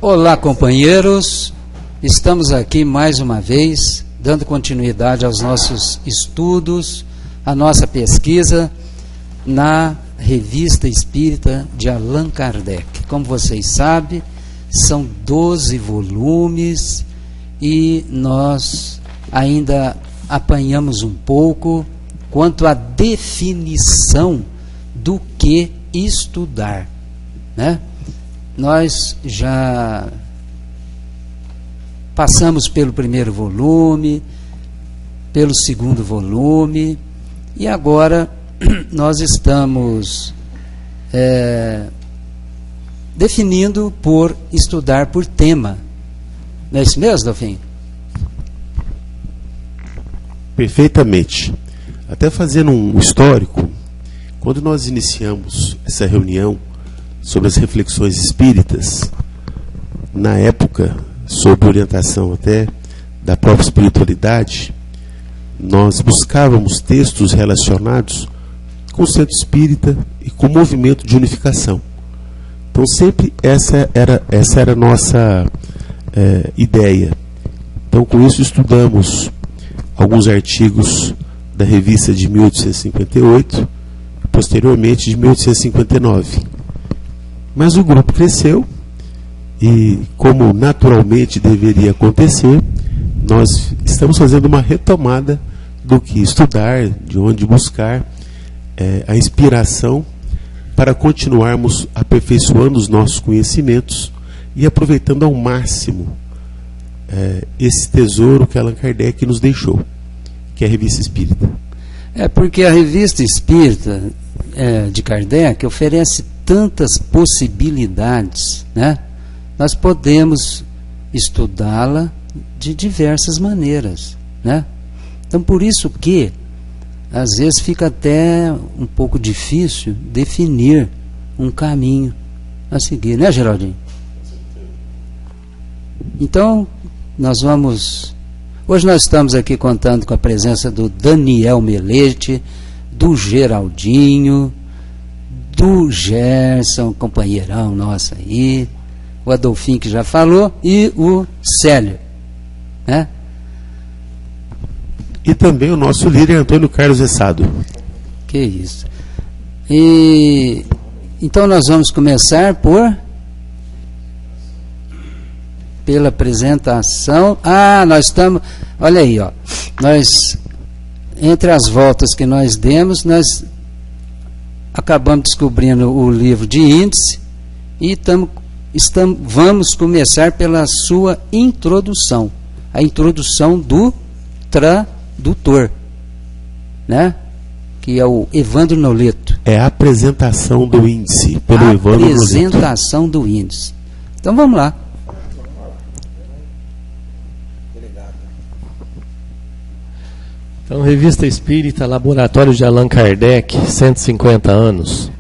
Olá, companheiros. Estamos aqui mais uma vez, dando continuidade aos nossos estudos, à nossa pesquisa na Revista Espírita de Allan Kardec. Como vocês sabem, são 12 volumes e nós ainda apanhamos um pouco quanto à definição do que estudar, né? Nós já passamos pelo primeiro volume, pelo segundo volume, e agora nós estamos definindo por estudar por tema. Não é isso mesmo, Delfim? Perfeitamente. Até fazendo um histórico, quando nós iniciamos essa reunião sobre as reflexões espíritas, na época, sob orientação até da própria espiritualidade, nós buscávamos textos relacionados com o centro espírita e com o movimento de unificação. Então sempre essa era a nossa ideia. Então com isso estudamos alguns artigos da revista de 1858, posteriormente de 1859. Mas o grupo cresceu e, como naturalmente deveria acontecer, nós estamos fazendo uma retomada do que estudar, de onde buscar a inspiração para continuarmos aperfeiçoando os nossos conhecimentos e aproveitando ao máximo esse tesouro que Allan Kardec nos deixou, que é a Revista Espírita. Porque a Revista Espírita de Kardec oferece tantas possibilidades, né? Nós podemos estudá-la de diversas maneiras, né? Então, por isso que às vezes fica até um pouco difícil definir um caminho a seguir, né, Geraldinho? Então, hoje nós estamos aqui contando com a presença do Daniel Melete, do Geraldinho, do Gerson, companheirão nosso aí, o Adolfinho que já falou, e o Célio, né? E também o nosso líder Antônio Carlos Essado. Que isso. Então nós vamos começar pela apresentação. Nós estamos, olha aí, ó, entre as voltas que nós demos, nós acabamos descobrindo o livro de índice e vamos começar pela sua introdução, a introdução do tradutor, né? Que é o Evandro Noleto. É a apresentação do índice pelo Evandro Noleto. Apresentação do índice. Então vamos lá. Então, Revista Espírita, Laboratório de Allan Kardec, 150 anos.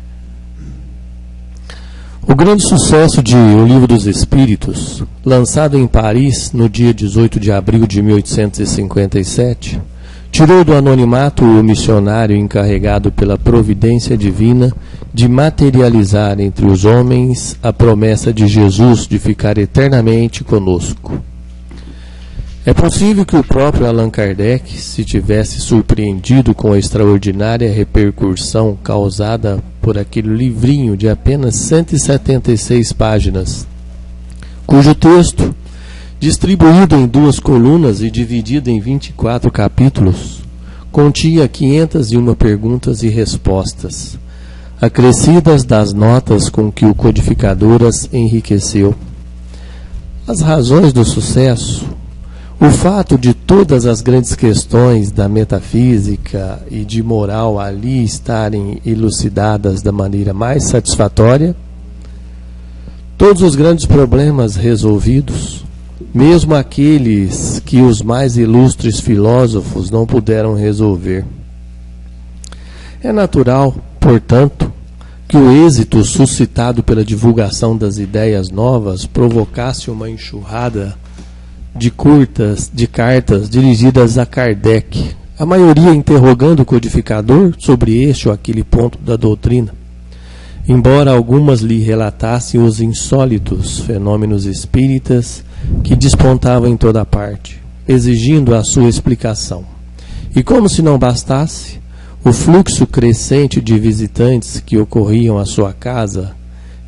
O grande sucesso de O Livro dos Espíritos, lançado em Paris no dia 18 de abril de 1857, tirou do anonimato o missionário encarregado pela providência divina de materializar entre os homens a promessa de Jesus de ficar eternamente conosco. É possível que o próprio Allan Kardec se tivesse surpreendido com a extraordinária repercussão causada por aquele livrinho de apenas 176 páginas, cujo texto, distribuído em 2 colunas e dividido em 24 capítulos, continha 501 perguntas e respostas, acrescidas das notas com que o codificador as enriqueceu. As razões do sucesso, o fato de todas as grandes questões da metafísica e de moral ali estarem elucidadas da maneira mais satisfatória, todos os grandes problemas resolvidos, mesmo aqueles que os mais ilustres filósofos não puderam resolver. É natural, portanto, que o êxito suscitado pela divulgação das ideias novas provocasse uma enxurrada de cartas dirigidas a Kardec, a maioria interrogando o codificador sobre este ou aquele ponto da doutrina, embora algumas lhe relatassem os insólitos fenômenos espíritas que despontavam em toda parte, exigindo a sua explicação. E como se não bastasse, o fluxo crescente de visitantes que ocorriam à sua casa,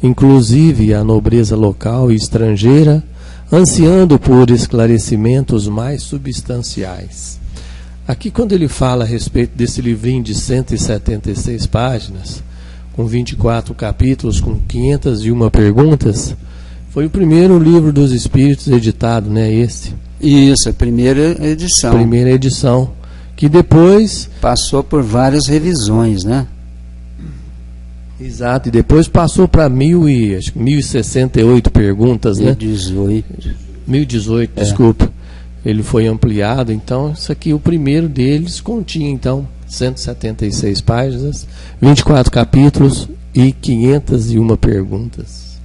inclusive a nobreza local e estrangeira, ansiando por esclarecimentos mais substanciais. Aqui, quando ele fala a respeito desse livrinho de 176 páginas, com 24 capítulos, com 501 perguntas, foi o primeiro livro dos Espíritos editado, né, esse? Isso, a primeira edição. Primeira edição, que depois... Passou por várias revisões, né? Exato, e depois passou para 1068 perguntas, né? 1018, desculpa. Ele foi ampliado, então, isso aqui, o primeiro deles, continha, então, 176 páginas, 24 capítulos e 501 perguntas.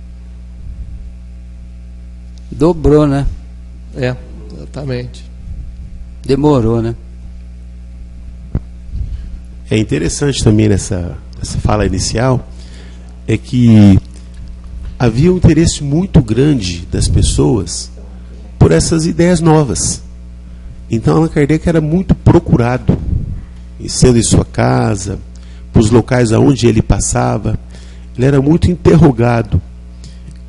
Dobrou, né? É, exatamente. Demorou, né? É interessante também nessa fala inicial, é que havia um interesse muito grande das pessoas por essas ideias novas. Então Allan Kardec era muito procurado, sendo em sua casa, para os locais aonde ele passava, ele era muito interrogado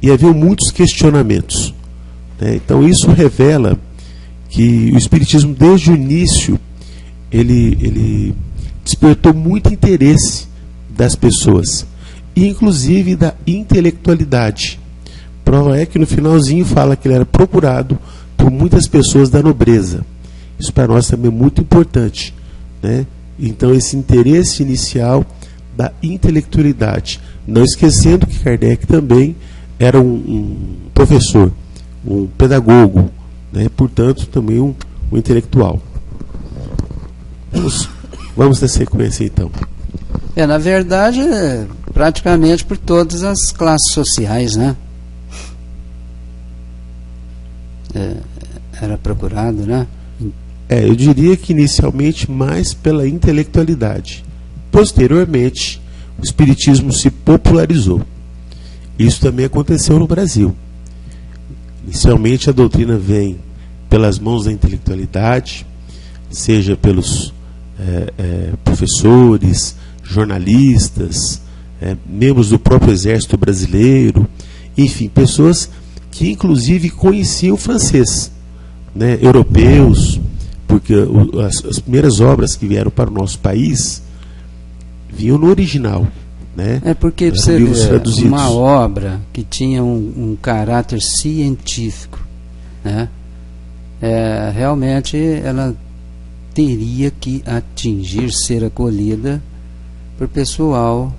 e havia muitos questionamentos, né? Então isso revela que o Espiritismo, desde o início, ele despertou muito interesse das pessoas, e inclusive da intelectualidade. Prova é que no finalzinho fala que ele era procurado por muitas pessoas da nobreza. Isso para nós também é muito importante, né? Então esse interesse inicial da intelectualidade, não esquecendo que Kardec também era um professor, um pedagogo, né? Portanto também um intelectual. Vamos na sequência então. Na verdade, praticamente por todas as classes sociais, né? Era procurado, né? Eu diria que inicialmente mais pela intelectualidade. Posteriormente, o Espiritismo se popularizou. Isso também aconteceu no Brasil. Inicialmente a doutrina vem pelas mãos da intelectualidade, seja pelos professores, jornalistas, membros do próprio exército brasileiro, enfim, pessoas que inclusive conheciam o francês, né, europeus, porque as primeiras obras que vieram para o nosso país vinham no original, né? Porque você vê uma obra que tinha um caráter científico, né? Realmente ela teria que atingir, ser acolhida por pessoal,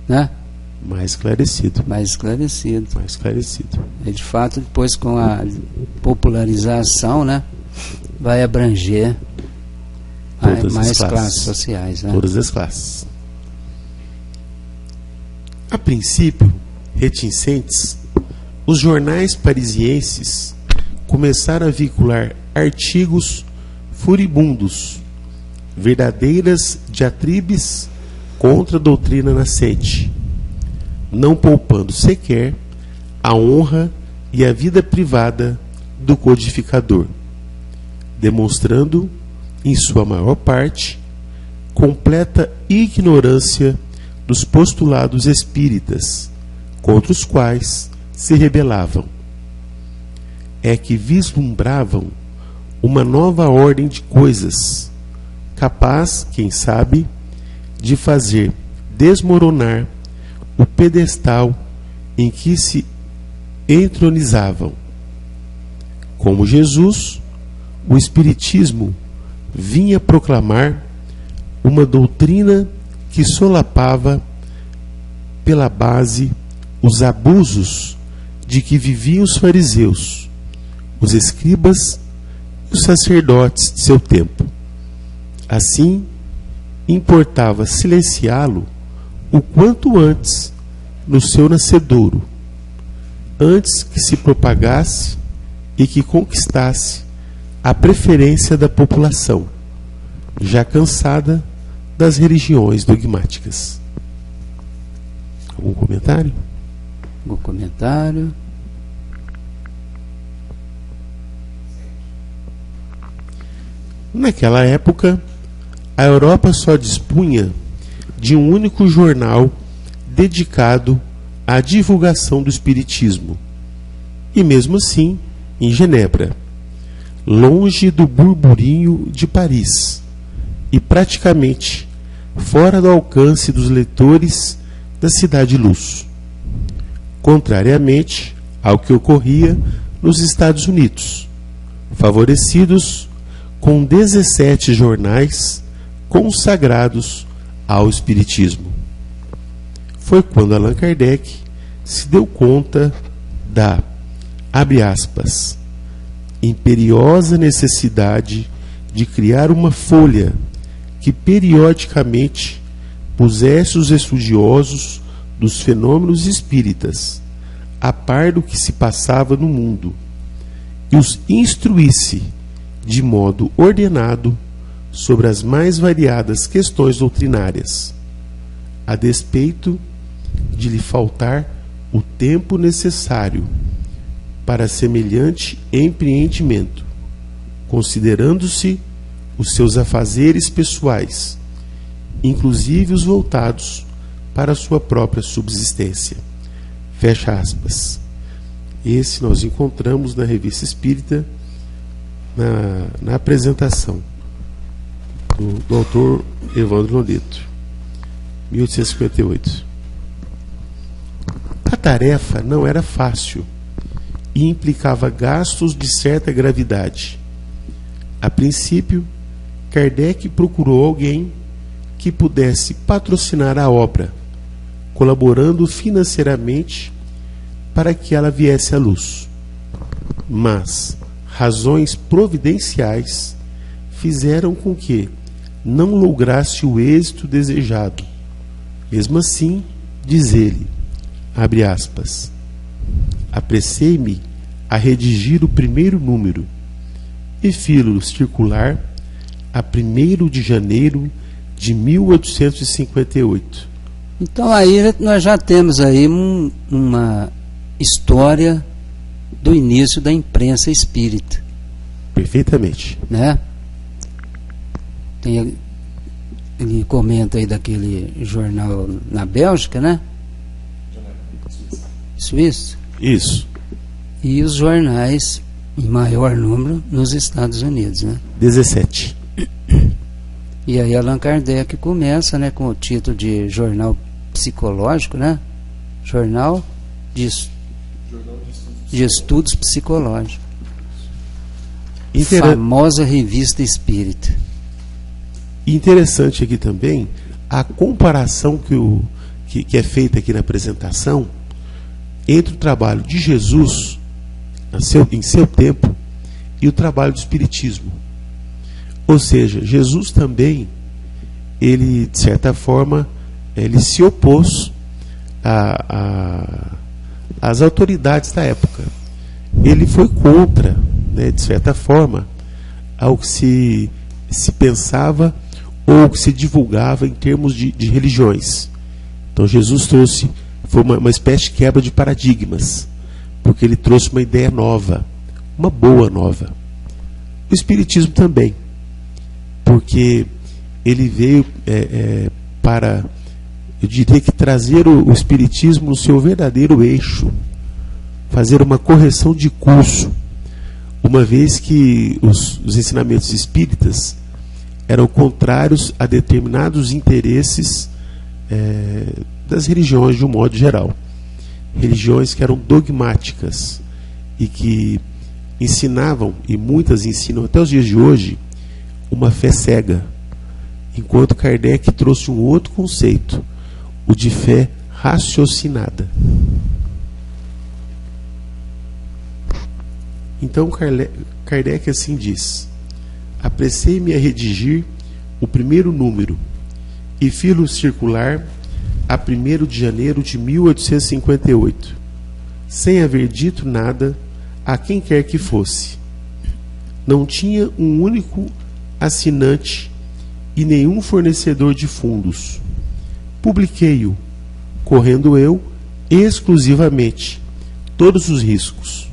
né? Mais esclarecido. E de fato, depois com a popularização, né, vai abranger mais classes sociais, né? Todas as classes. A princípio, reticentes, os jornais parisienses começaram a vincular artigos furibundos, verdadeiras diatribes contra a doutrina nascente, não poupando sequer a honra e a vida privada do codificador, demonstrando, em sua maior parte, completa ignorância dos postulados espíritas, contra os quais se rebelavam. É que vislumbravam uma nova ordem de coisas, capaz, quem sabe, de fazer desmoronar o pedestal em que se entronizavam. Como Jesus, o Espiritismo vinha proclamar uma doutrina que solapava pela base os abusos de que viviam os fariseus, os escribas e os sacerdotes de seu tempo. Assim, importava silenciá-lo o quanto antes no seu nascedouro, antes que se propagasse e que conquistasse a preferência da população, já cansada das religiões dogmáticas. Algum comentário? O comentário. Naquela época, a Europa só dispunha de um único jornal dedicado à divulgação do espiritismo. E mesmo assim, em Genebra, longe do burburinho de Paris e praticamente fora do alcance dos leitores da Cidade Luz, contrariamente ao que ocorria nos Estados Unidos, favorecidos com 17 jornais consagrados ao espiritismo. Foi quando Allan Kardec se deu conta da, abre aspas, imperiosa necessidade de criar uma folha que periodicamente pusesse os estudiosos dos fenômenos espíritas a par do que se passava no mundo e os instruísse de modo ordenado sobre as mais variadas questões doutrinárias, a despeito de lhe faltar o tempo necessário para semelhante empreendimento, considerando-se os seus afazeres pessoais, inclusive os voltados para a sua própria subsistência. Fecha aspas. Esse nós encontramos na Revista Espírita, na apresentação do autor Evandro Londeto, 1858. A tarefa não era fácil e implicava gastos de certa gravidade. A princípio, Kardec procurou alguém que pudesse patrocinar a obra, colaborando financeiramente para que ela viesse à luz. Mas razões providenciais fizeram com que não lograsse o êxito desejado. Mesmo assim, diz ele, abre aspas, apressei-me a redigir o primeiro número e fiz-lo circular a 1º de janeiro de 1858. Então aí nós já temos aí uma história do início da imprensa espírita. Perfeitamente. Né? Ele comenta aí daquele jornal na Bélgica, né? Suíça. Isso. E os jornais em maior número nos Estados Unidos, né? 17. E aí Allan Kardec começa, né, com o título de Jornal Psicológico, né? Jornal de Estudos Psicológicos. Famosa Revista Espírita. Interessante aqui também a comparação que é feita aqui na apresentação entre o trabalho de Jesus em seu tempo e o trabalho do Espiritismo. Ou seja, Jesus também, ele, de certa forma, ele se opôs às autoridades da época. Ele foi contra, né, de certa forma, ao que se pensava ou que se divulgava em termos de religiões. Então Jesus foi uma espécie de quebra de paradigmas, porque ele trouxe uma ideia nova, uma boa nova. O Espiritismo também, porque ele veio para, eu diria que trazer o Espiritismo no seu verdadeiro eixo, fazer uma correção de curso, uma vez que os ensinamentos espíritas eram contrários a determinados interesses das religiões de um modo geral. Religiões que eram dogmáticas e que ensinavam, e muitas ensinam até os dias de hoje, uma fé cega, enquanto Kardec trouxe um outro conceito, o de fé raciocinada. Então Kardec assim diz: apressei-me a redigir o primeiro número e fiz-lo circular a 1º de janeiro de 1858, sem haver dito nada a quem quer que fosse. Não tinha um único assinante e nenhum fornecedor de fundos. Publiquei-o correndo eu exclusivamente todos os riscos,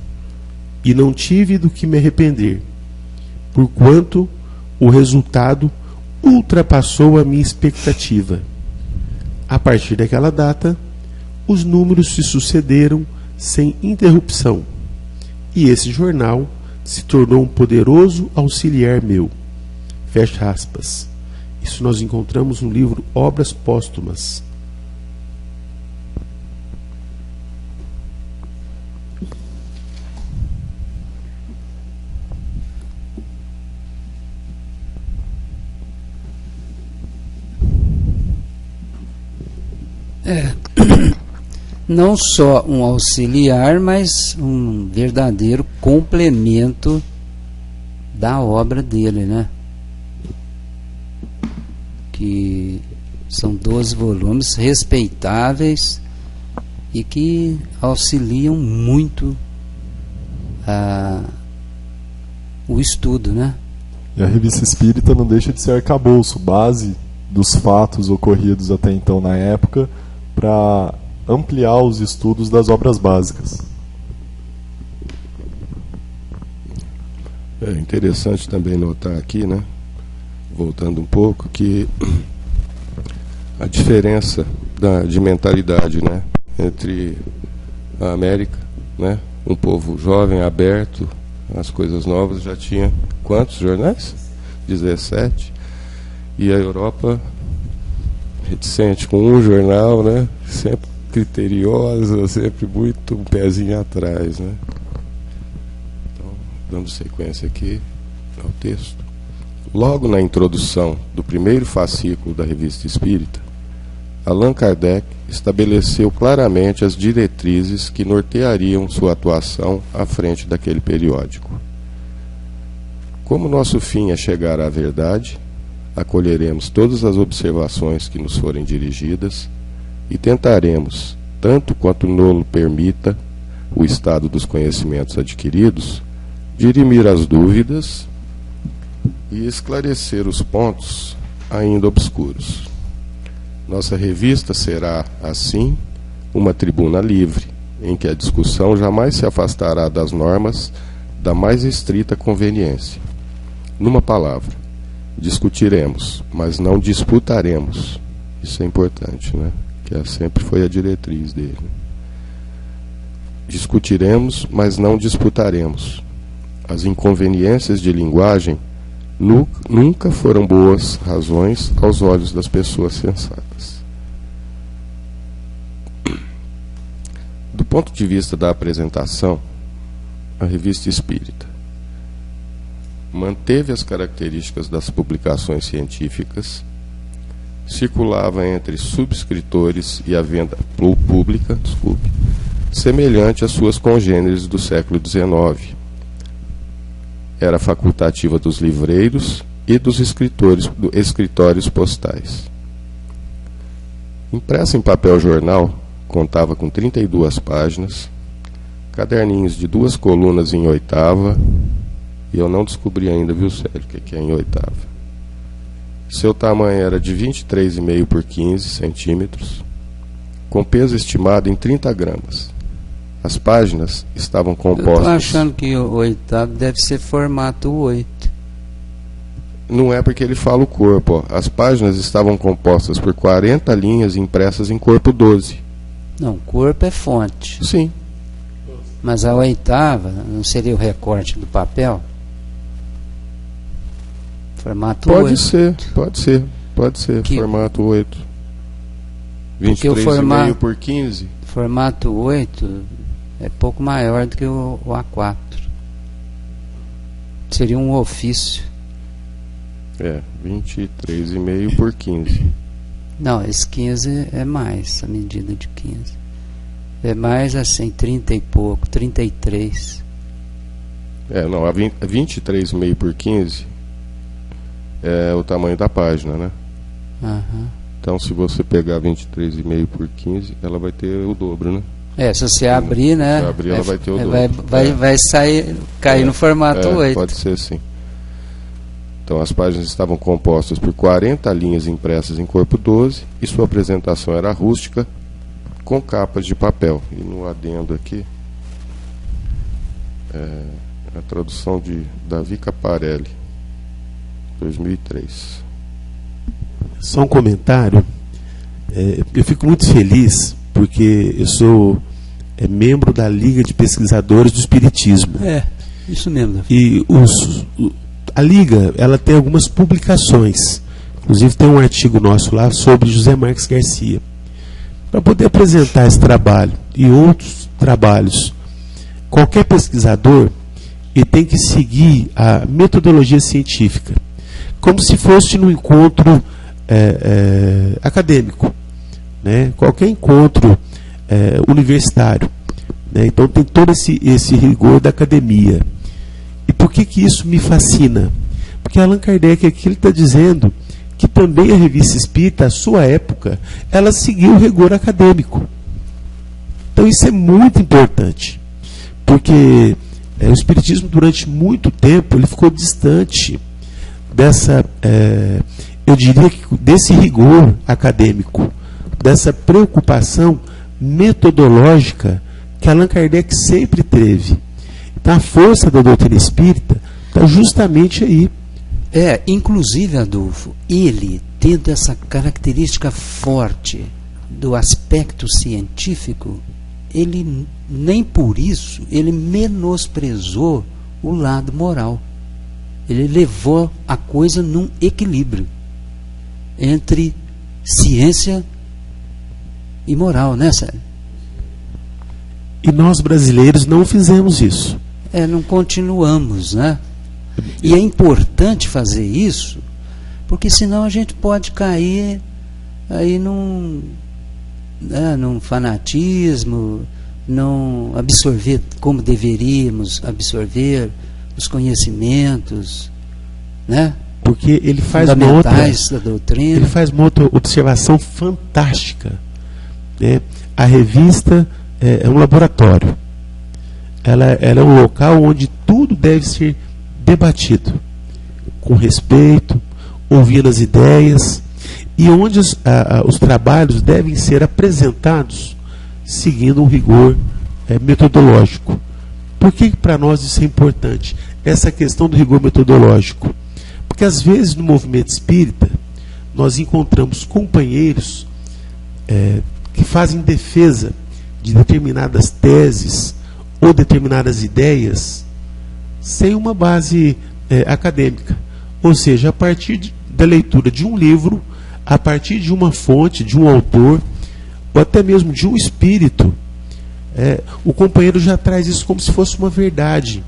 e não tive do que me arrepender, porquanto o resultado ultrapassou a minha expectativa. A partir daquela data, os números se sucederam sem interrupção, e esse jornal se tornou um poderoso auxiliar meu. Fecha aspas. Isso nós encontramos no livro Obras Póstumas. Não só um auxiliar, mas um verdadeiro complemento da obra dele, né? Que são 12 volumes respeitáveis e que auxiliam muito o estudo, né? E a Revista Espírita não deixa de ser arcabouço, base dos fatos ocorridos até então na época, para ampliar os estudos das obras básicas. É interessante também notar aqui, né, voltando um pouco, que a diferença de mentalidade, né, entre a América, né, um povo jovem, aberto às coisas novas, já tinha quantos jornais? 17. E a Europa reticente com um jornal, né, sempre criteriosa, sempre muito um pezinho atrás, né? Então, dando sequência aqui ao texto. Logo na introdução do primeiro fascículo da Revista Espírita, Allan Kardec estabeleceu claramente as diretrizes que norteariam sua atuação à frente daquele periódico. Como nosso fim é chegar à verdade, acolheremos todas as observações que nos forem dirigidas e tentaremos, tanto quanto nos permita o estado dos conhecimentos adquiridos, dirimir as dúvidas e esclarecer os pontos ainda obscuros. Nossa revista será, assim, uma tribuna livre, em que a discussão jamais se afastará das normas da mais estrita conveniência. Numa palavra, discutiremos, mas não disputaremos. Isso é importante, né? Que sempre foi a diretriz dele. Discutiremos, mas não disputaremos. As inconveniências de linguagem nunca foram boas razões aos olhos das pessoas sensatas. Do ponto de vista da apresentação, a Revista Espírita manteve as características das publicações científicas, circulava entre subscritores e a venda pública, semelhante às suas congêneres do século XIX. Era facultativa dos livreiros e dos escritórios postais. Impressa em papel jornal, contava com 32 páginas, caderninhos de 2 colunas em oitava, e eu não descobri ainda, viu, Célio, o que é em oitava. Seu tamanho era de 23,5 por 15 centímetros, com peso estimado em 30 gramas. As páginas estavam compostas... Eu estou achando que o oitavo deve ser formato 8. Não é porque ele fala o corpo. Ó. As páginas estavam compostas por 40 linhas impressas em corpo 12. Não, corpo é fonte. Sim. Mas a oitava não seria o recorte do papel? Formato 8. Pode ser, formato 8. 23,5 por 15. Formato 8 é pouco maior do que o A4. Seria um ofício. 23,5 por 15. Não, esse 15 é mais, a medida de 15. É mais assim, 30 e pouco, 33. Não, a 23,5 por 15 é o tamanho da página, né? Uhum. Então, se você pegar 23,5 por 15, ela vai ter o dobro, né? Se você abrir, né? Se abrir, ela vai ter o dobro. Vai sair, cair no formato 8. Pode ser sim. Então, as páginas estavam compostas por 40 linhas impressas em corpo 12 e sua apresentação era rústica, com capas de papel. E no adendo aqui, a tradução de Davi Caparelli, 2003. Só um comentário. Eu fico muito feliz porque eu sou membro da Liga de Pesquisadores do Espiritismo. Isso mesmo. E a Liga, ela tem algumas publicações. Inclusive tem um artigo nosso lá sobre José Marques Garcia. Para poder apresentar esse trabalho e outros trabalhos, qualquer pesquisador ele tem que seguir a metodologia científica, como se fosse num encontro acadêmico, né? Qualquer encontro universitário, né? Então tem todo esse rigor da academia. E por que isso me fascina? Porque Allan Kardec aqui ele está dizendo que também a Revista Espírita, a sua época, ela seguiu o rigor acadêmico. Então isso é muito importante, porque o Espiritismo durante muito tempo ele ficou distante dessa, eu diria que desse rigor acadêmico, dessa preocupação metodológica que Allan Kardec sempre teve. Então a força da doutrina espírita está justamente aí. Inclusive, Adolfo, ele tendo essa característica forte do aspecto científico, ele nem por isso ele menosprezou o lado moral. Ele levou a coisa num equilíbrio entre ciência e moral, né, Sérgio? E nós brasileiros não fizemos isso. Não continuamos, né? E é importante fazer isso, porque senão a gente pode cair aí num fanatismo, não absorver como deveríamos absorver os conhecimentos, né? Porque ele faz fundamentais da doutrina. Ele faz uma outra observação fantástica, né? A revista é um laboratório. Ela é um local onde tudo deve ser debatido com respeito, ouvindo as ideias, e onde os trabalhos devem ser apresentados seguindo um rigor metodológico. Por que para nós isso é importante? Essa questão do rigor metodológico. Porque às vezes no movimento espírita nós encontramos companheiros que fazem defesa de determinadas teses ou determinadas ideias sem uma base acadêmica. Ou seja, a partir da leitura de um livro, a partir de uma fonte, de um autor, ou até mesmo de um espírito, o companheiro já traz isso como se fosse uma verdade.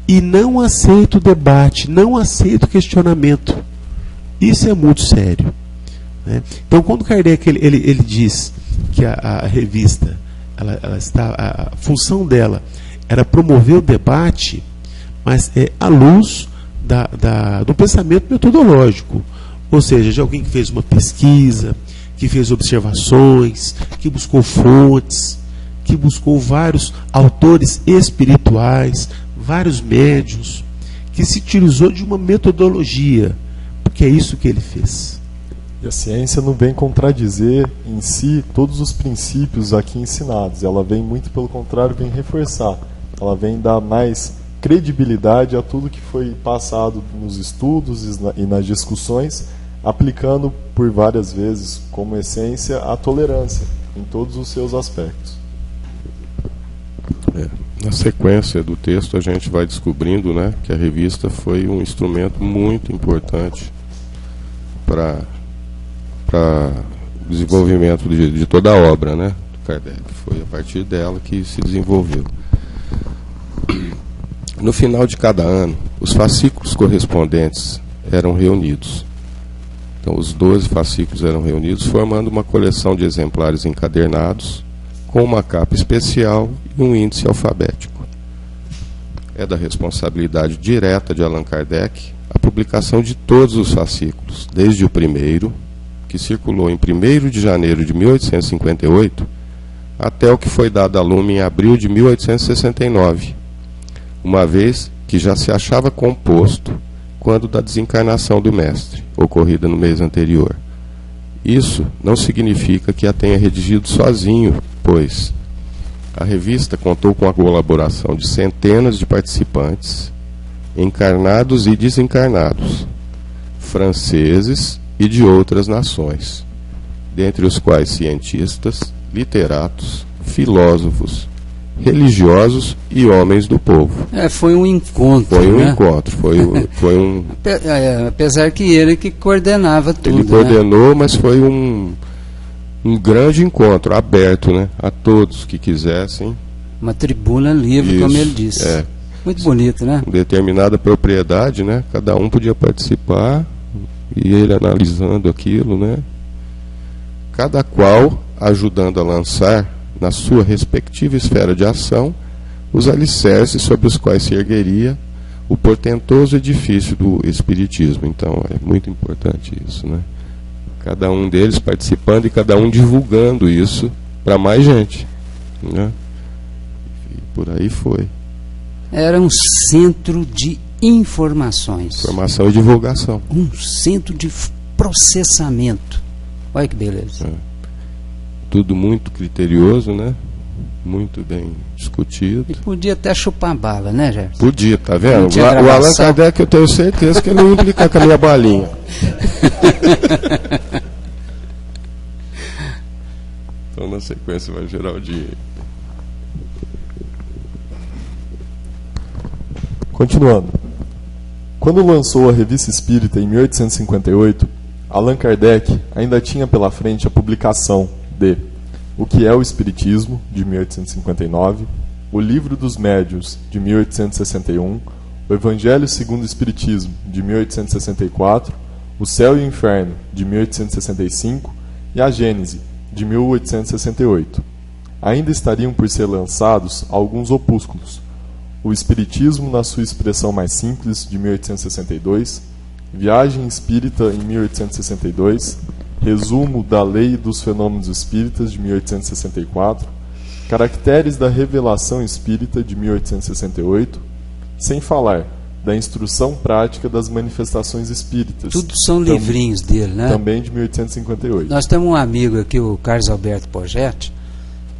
E não aceita o debate, não aceita o questionamento. Isso é muito sério, né? Então, quando Kardec ele diz que a revista, a função dela era promover o debate, mas à luz do pensamento metodológico, ou seja, de alguém que fez uma pesquisa, que fez observações, que buscou fontes, que buscou vários autores espirituais, vários médiuns, que se utilizou de uma metodologia, porque é isso que ele fez. E a ciência não vem contradizer em si todos os princípios aqui ensinados, ela vem muito pelo contrário, vem reforçar, ela vem dar mais credibilidade a tudo que foi passado nos estudos e nas discussões, aplicando por várias vezes como essência a tolerância em todos os seus aspectos. Na sequência do texto a gente vai descobrindo, né, que a revista foi um instrumento muito importante para o desenvolvimento de toda a obra, né, do Kardec. Foi a partir dela que se desenvolveu. No final de cada ano, os fascículos correspondentes eram reunidos. Então, os 12 fascículos eram reunidos, formando uma coleção de exemplares encadernados, com uma capa especial e um índice alfabético. É da responsabilidade direta de Allan Kardec a publicação de todos os fascículos, desde o primeiro, que circulou em 1º de janeiro de 1858, até o que foi dado a lume em abril de 1869, uma vez que já se achava composto quando da desencarnação do mestre, ocorrida no mês anterior. Isso não significa que a tenha redigido sozinho, pois a revista contou com a colaboração de centenas de participantes, encarnados e desencarnados, franceses e de outras nações, dentre os quais cientistas, literatos, filósofos, religiosos e homens do povo. Foi um encontro. Foi um né? encontro, foi um... Apesar que ele que coordenava tudo. Ele coordenou, mas foi um grande encontro, aberto, né, a todos que quisessem. Uma tribuna livre, Isso, como ele disse. Muito bonito, né? Determinada propriedade, né? Cada um podia participar e ele analisando aquilo, né? Cada qual ajudando a lançar na sua respectiva esfera de ação os alicerces sobre os quais se ergueria o portentoso edifício do Espiritismo. Então é muito importante isso, né? Cada um deles participando e cada um divulgando isso para mais gente, né? E por aí foi. Era um centro de informações. Informação e divulgação. Um centro de processamento. Olha que beleza. Tudo muito criterioso, né? Muito bem discutido. E podia até chupar bala, né, Gerson? Podia, tá vendo? Tinha O Allan gravação. Kardec, eu tenho certeza que ele não ia implicar com a minha balinha. Então, na sequência, vai gerar o dinheiro. Continuando. Quando lançou a Revista Espírita em 1858, Allan Kardec ainda tinha pela frente a publicação de O que é o Espiritismo, de 1859, O Livro dos Médiuns, de 1861, O Evangelho segundo o Espiritismo, de 1864, O Céu e o Inferno, de 1865 e A Gênese, de 1868. Ainda estariam por ser lançados alguns opúsculos: O Espiritismo na sua expressão mais simples, de 1862, Viagem Espírita, em 1862, Resumo da Lei dos Fenômenos Espíritas, de 1864, Caracteres da Revelação Espírita, de 1868, sem falar da Instrução Prática das Manifestações Espíritas. Tudo são livrinhos dele, né? Também de 1858. Nós temos um amigo aqui, o Carlos Alberto Pogetti.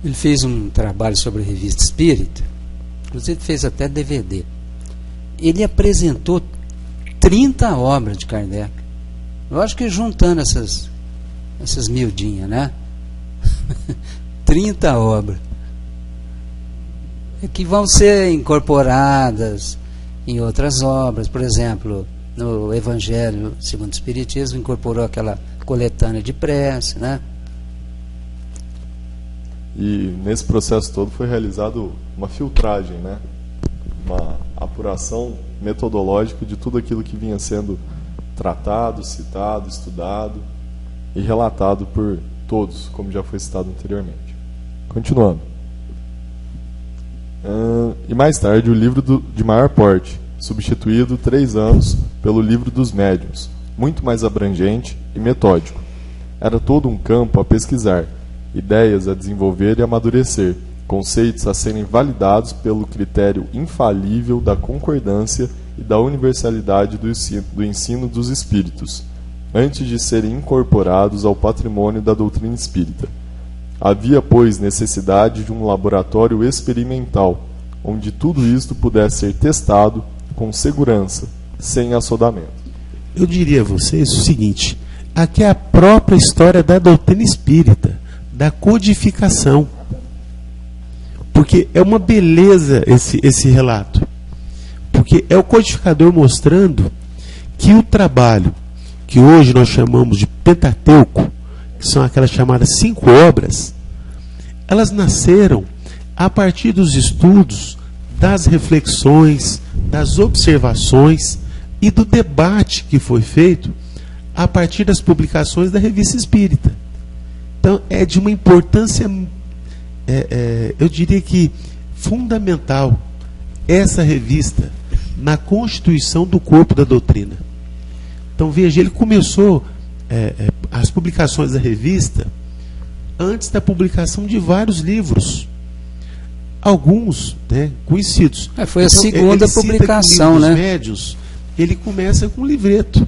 Ele fez um trabalho sobre a Revista Espírita. Inclusive fez até DVD. Ele apresentou 30 obras de Kardec. Lógico que juntando essas miudinhas, né? 30 obras. Que vão ser incorporadas em outras obras. Por exemplo, no Evangelho segundo o Espiritismo, incorporou aquela coletânea de prece, né? E nesse processo todo foi realizado uma filtragem, né? Uma apuração metodológica de tudo aquilo que vinha sendo tratado, citado, estudado e relatado por todos, como já foi citado anteriormente. Continuando. E mais tarde o livro de maior porte, substituído 3 anos pelo Livro dos Médiuns, muito mais abrangente e metódico. Era todo um campo a pesquisar, ideias a desenvolver e amadurecer, conceitos a serem validados pelo critério infalível da concordância e da universalidade do ensino dos espíritos, antes de serem incorporados ao patrimônio da doutrina espírita. Havia, pois, necessidade de um laboratório experimental, onde tudo isto pudesse ser testado com segurança, sem assodamento. Eu diria a vocês o seguinte: aqui é a própria história da doutrina espírita, da codificação. Porque é uma beleza esse relato. Porque é o codificador mostrando que o trabalho que hoje nós chamamos de Pentateuco, que são aquelas chamadas 5 obras, elas nasceram a partir dos estudos, das reflexões, das observações e do debate que foi feito a partir das publicações da Revista Espírita. Então é de uma importância, eu diria que fundamental, essa revista na constituição do corpo da doutrina. Então veja, ele começou as publicações da revista antes da publicação de vários livros, alguns, né, conhecidos. Foi a segunda publicação, né? Dos Médiuns, ele começa com um livreto.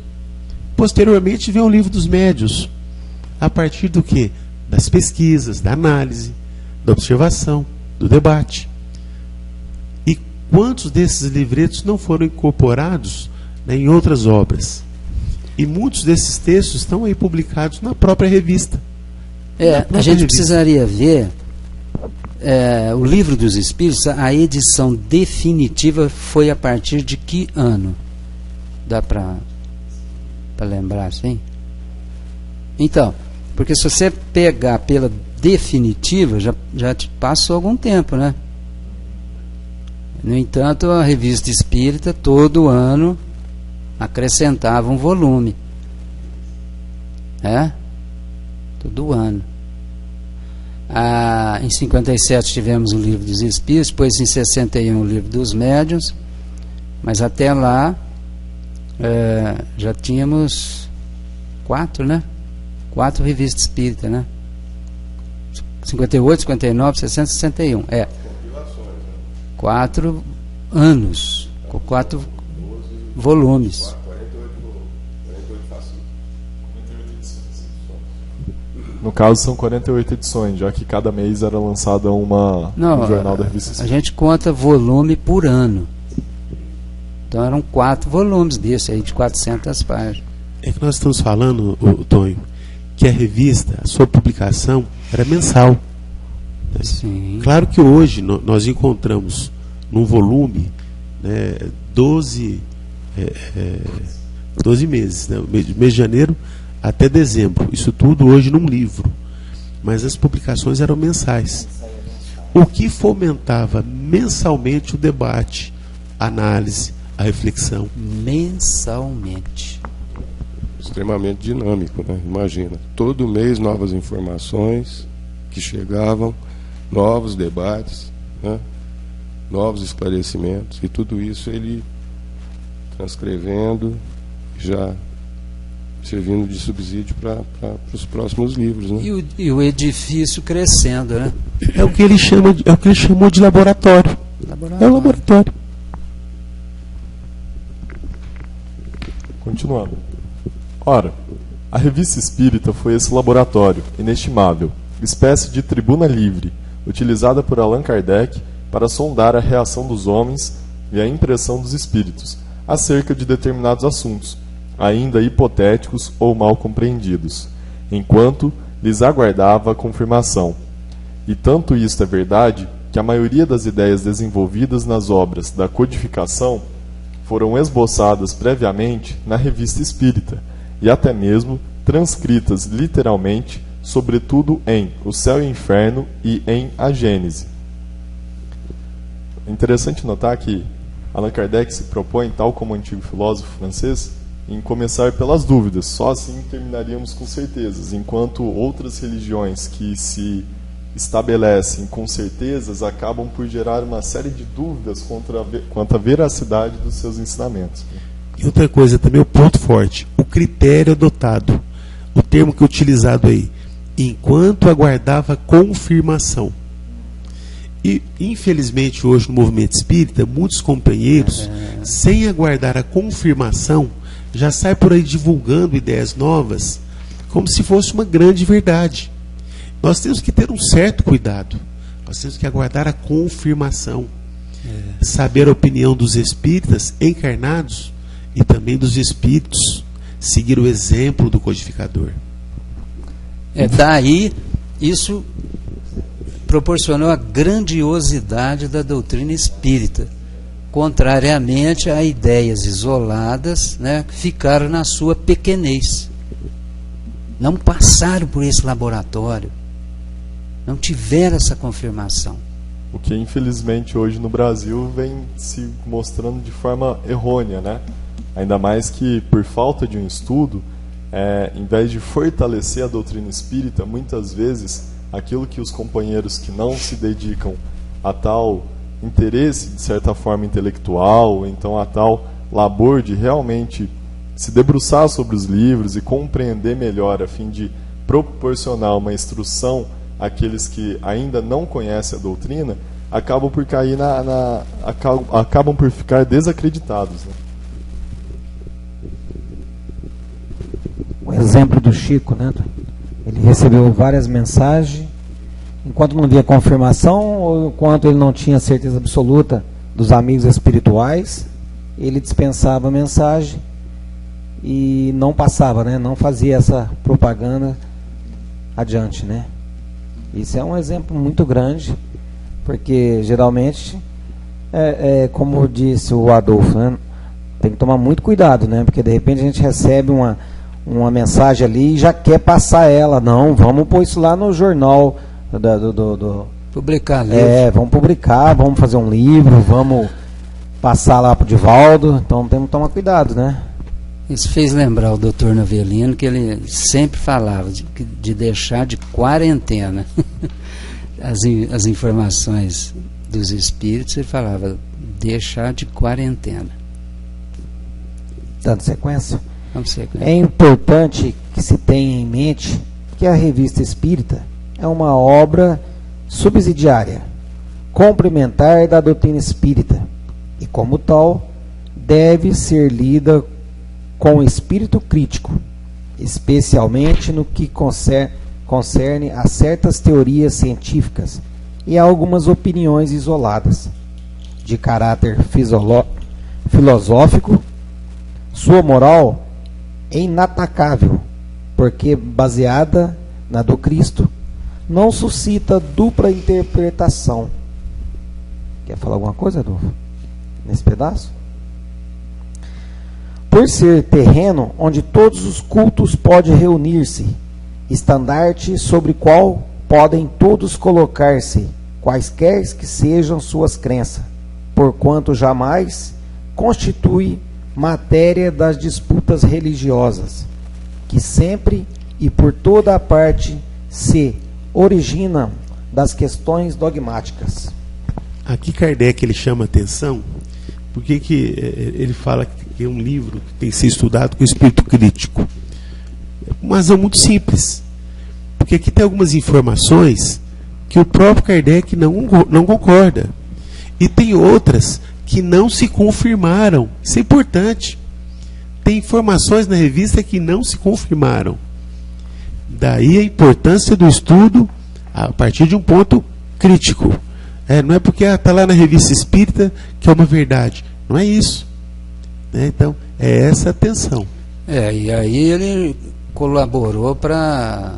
Posteriormente vem o Livro dos Médiuns. a partir do quê? Das pesquisas, da análise, da observação, do debate. E quantos desses livretos não foram incorporados, né, em outras obras? E muitos desses textos estão aí publicados na própria revista. A gente precisaria ver o Livro dos Espíritos, a edição definitiva foi a partir de que ano? Dá para lembrar assim? Então, porque se você pegar pela definitiva, já te passou algum tempo, né? No entanto, a Revista Espírita todo ano acrescentava um volume. Todo ano. Em 57 tivemos o Livro dos Espíritos, depois em 61 o Livro dos Médiuns, mas até lá já tínhamos 4, né? 4 revistas espíritas, né? 58, 59, 60, 61. 4 anos, com 4 volumes. No caso, são 48 edições, já que cada mês era lançada um jornal da Revista Espírita. A gente conta volume por ano. Então eram 4 volumes desse aí, de 400 páginas. É que nós estamos falando, Tonho, que a revista, a sua publicação, era mensal. Sim. Claro que hoje nós encontramos num volume, né, 12 meses, né, mês de janeiro até dezembro. Isso tudo hoje num livro. Mas as publicações eram mensais. O que fomentava mensalmente o debate, a análise, a reflexão. Mensalmente. Extremamente dinâmico, né? Imagina, todo mês novas informações que chegavam, novos debates, né? Novos esclarecimentos, e tudo isso ele transcrevendo, já servindo de subsídio para os próximos livros, né? E o edifício crescendo, né? É o que ele chamou de laboratório. É o laboratório. Continuando. Ora, a Revista Espírita foi esse laboratório inestimável, espécie de tribuna livre, utilizada por Allan Kardec para sondar a reação dos homens e a impressão dos espíritos acerca de determinados assuntos, ainda hipotéticos ou mal compreendidos, enquanto lhes aguardava a confirmação. E tanto isto é verdade, que a maioria das ideias desenvolvidas nas obras da codificação foram esboçadas previamente na Revista Espírita, e até mesmo transcritas literalmente, sobretudo em O Céu e o Inferno e em A Gênese. É interessante notar que Allan Kardec se propõe, tal como o antigo filósofo francês, em começar pelas dúvidas, só assim terminaríamos com certezas, enquanto outras religiões que se estabelecem com certezas acabam por gerar uma série de dúvidas quanto à veracidade dos seus ensinamentos. E outra coisa também, o ponto forte, o critério adotado, o termo que é utilizado aí, enquanto aguardava confirmação. E, infelizmente, hoje no movimento espírita, muitos companheiros, sem aguardar a confirmação, já saem por aí divulgando ideias novas, como se fosse uma grande verdade. Nós temos que ter um certo cuidado. Nós temos que aguardar a confirmação. Saber a opinião dos espíritas encarnados e também dos espíritos. Seguir o exemplo do codificador. Daí, isso proporcionou a grandiosidade da doutrina espírita, contrariamente a ideias isoladas, né, que ficaram na sua pequenez. Não passaram por esse laboratório. Não tiveram essa confirmação. O que, infelizmente, hoje no Brasil vem se mostrando de forma errônea, né? Ainda mais que, por falta de um estudo, em vez de fortalecer a doutrina espírita, muitas vezes, aquilo que os companheiros que não se dedicam a tal interesse, de certa forma, intelectual, então a tal labor de realmente se debruçar sobre os livros e compreender melhor, a fim de proporcionar uma instrução àqueles que ainda não conhecem a doutrina, acabam por cair acabam por ficar desacreditados, né? O exemplo do Chico, né? Ele recebeu várias mensagens, enquanto não havia confirmação, ou enquanto ele não tinha certeza absoluta dos amigos espirituais, ele dispensava a mensagem e não passava, né? Não fazia essa propaganda adiante, né? Isso é um exemplo muito grande, porque geralmente, como disse o Adolfo, né? Tem que tomar muito cuidado, né? Porque de repente a gente recebe uma mensagem ali e já quer passar ela. Não, vamos pôr isso lá no jornal Publicar livro. vamos publicar, vamos fazer um livro, vamos passar lá pro Divaldo. Então temos que tomar cuidado, né? Isso fez lembrar o doutor Novelino, que ele sempre falava de deixar de quarentena as informações dos espíritos. Ele falava deixar de quarentena. Dando sequência. Vamos sequência. É importante que se tenha em mente que a Revista Espírita é uma obra subsidiária, complementar da doutrina espírita, e como tal, deve ser lida com espírito crítico, especialmente no que concerne a certas teorias científicas e a algumas opiniões isoladas, de caráter filosófico. Sua moral é inatacável, porque baseada na do Cristo, não suscita dupla interpretação. Quer falar alguma coisa, Adolfo, nesse pedaço? Por ser terreno onde todos os cultos podem reunir-se, estandarte sobre qual podem todos colocar-se, quaisquer que sejam suas crenças, porquanto jamais constitui matéria das disputas religiosas, que sempre e por toda a parte se originam das questões dogmáticas. Aqui Kardec ele chama atenção porque que ele fala que é um livro que tem que ser estudado com espírito crítico. Uma razão muito simples, porque aqui tem algumas informações que o próprio Kardec não concorda, e tem outras que não se confirmaram. Isso é importante. Tem informações na revista que não se confirmaram. Daí a importância do estudo a partir de um ponto crítico. Não é porque está lá na Revista Espírita que é uma verdade. Não é isso. Então, é essa a atenção. E aí ele colaborou para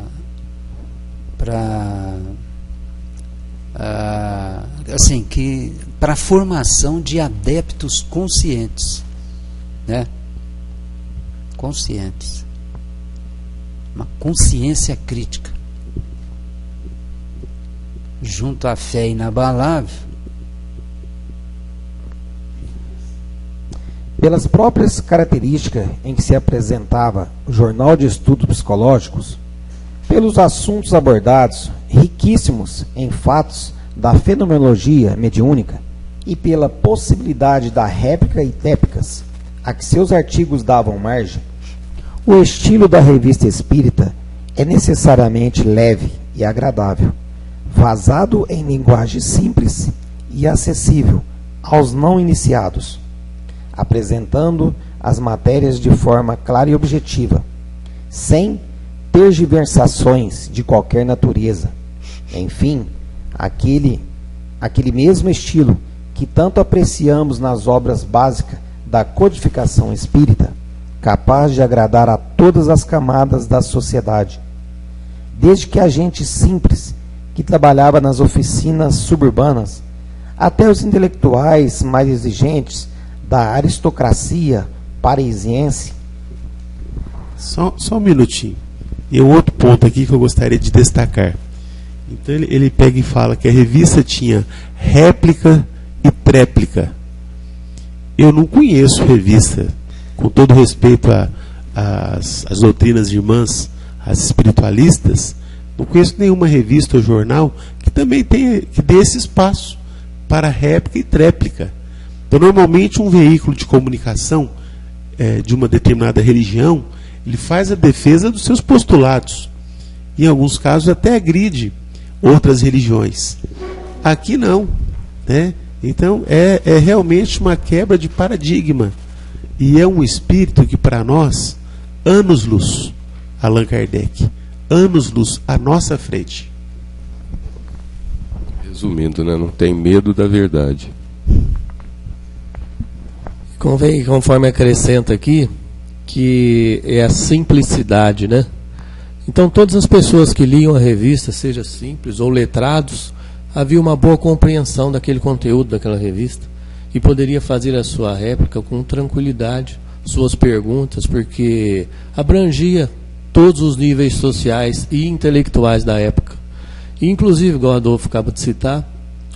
a formação de adeptos conscientes, né? Conscientes, uma consciência crítica, junto à fé inabalável. Pelas próprias características em que se apresentava o Jornal de Estudos Psicológicos, pelos assuntos abordados, riquíssimos em fatos da fenomenologia mediúnica, e pela possibilidade da réplica e tépicas a que seus artigos davam margem, o estilo da Revista Espírita é necessariamente leve e agradável, vazado em linguagem simples e acessível aos não iniciados, apresentando as matérias de forma clara e objetiva, sem tergiversações de qualquer natureza. Enfim, aquele mesmo estilo que tanto apreciamos nas obras básicas da codificação espírita, capaz de agradar a todas as camadas da sociedade, desde que a gente simples que trabalhava nas oficinas suburbanas, até os intelectuais mais exigentes da aristocracia parisiense. Só um minutinho. E um outro ponto aqui que eu gostaria de destacar. Então ele pega e fala que a revista tinha réplica e tréplica. Eu não conheço revista, com todo respeito às doutrinas irmãs, às espiritualistas, não conheço nenhuma revista ou jornal que também que dê esse espaço para réplica e tréplica. Então, normalmente, um veículo de comunicação de uma determinada religião, ele faz a defesa dos seus postulados. Em alguns casos, até agride outras religiões. Aqui não, né? Então, é realmente uma quebra de paradigma. E é um espírito que, para nós, anos-luz, Allan Kardec, anos-luz à nossa frente. Resumindo, né? Não tem medo da verdade. Conforme acrescenta aqui, que é a simplicidade, né? Então todas as pessoas que liam a revista, seja simples ou letrados, havia uma boa compreensão daquele conteúdo daquela revista e poderia fazer a sua réplica com tranquilidade, suas perguntas, porque abrangia todos os níveis sociais e intelectuais da época. E, inclusive, igual o Adolfo acaba de citar,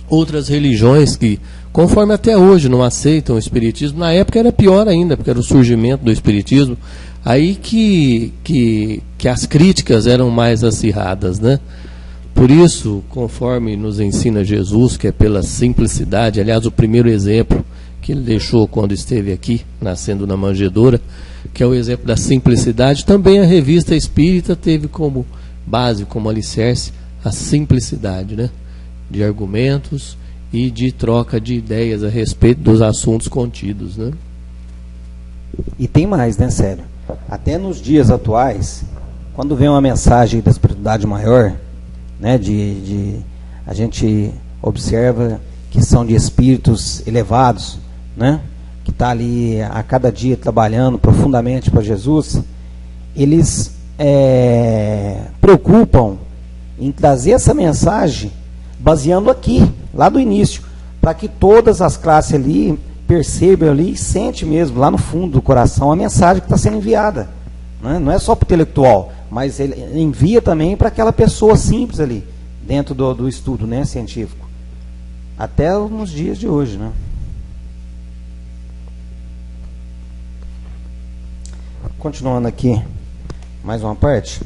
outras religiões que, conforme até hoje, não aceitam o espiritismo, na época era pior ainda, porque era o surgimento do espiritismo, aí que as críticas eram mais acirradas, né? Por isso, conforme nos ensina Jesus, que é pela simplicidade, aliás, o primeiro exemplo que ele deixou quando esteve aqui, nascendo na manjedoura, que é o exemplo da simplicidade, também a revista espírita teve como base, como alicerce, a simplicidade, né? De argumentos e de troca de ideias a respeito dos assuntos contidos, né? E tem mais, né, Célio? Até nos dias atuais, quando vem uma mensagem da espiritualidade maior, né, a gente observa que são de espíritos elevados, né, que está ali a cada dia trabalhando profundamente para Jesus, eles preocupam em trazer essa mensagem baseando aqui, lá do início, para que todas as classes ali percebam ali e sentem mesmo, lá no fundo do coração, a mensagem que está sendo enviada. Né? Não é só para o intelectual, mas ele envia também para aquela pessoa simples ali, dentro do estudo, né, científico. Até nos dias de hoje, né? Continuando aqui, mais uma parte.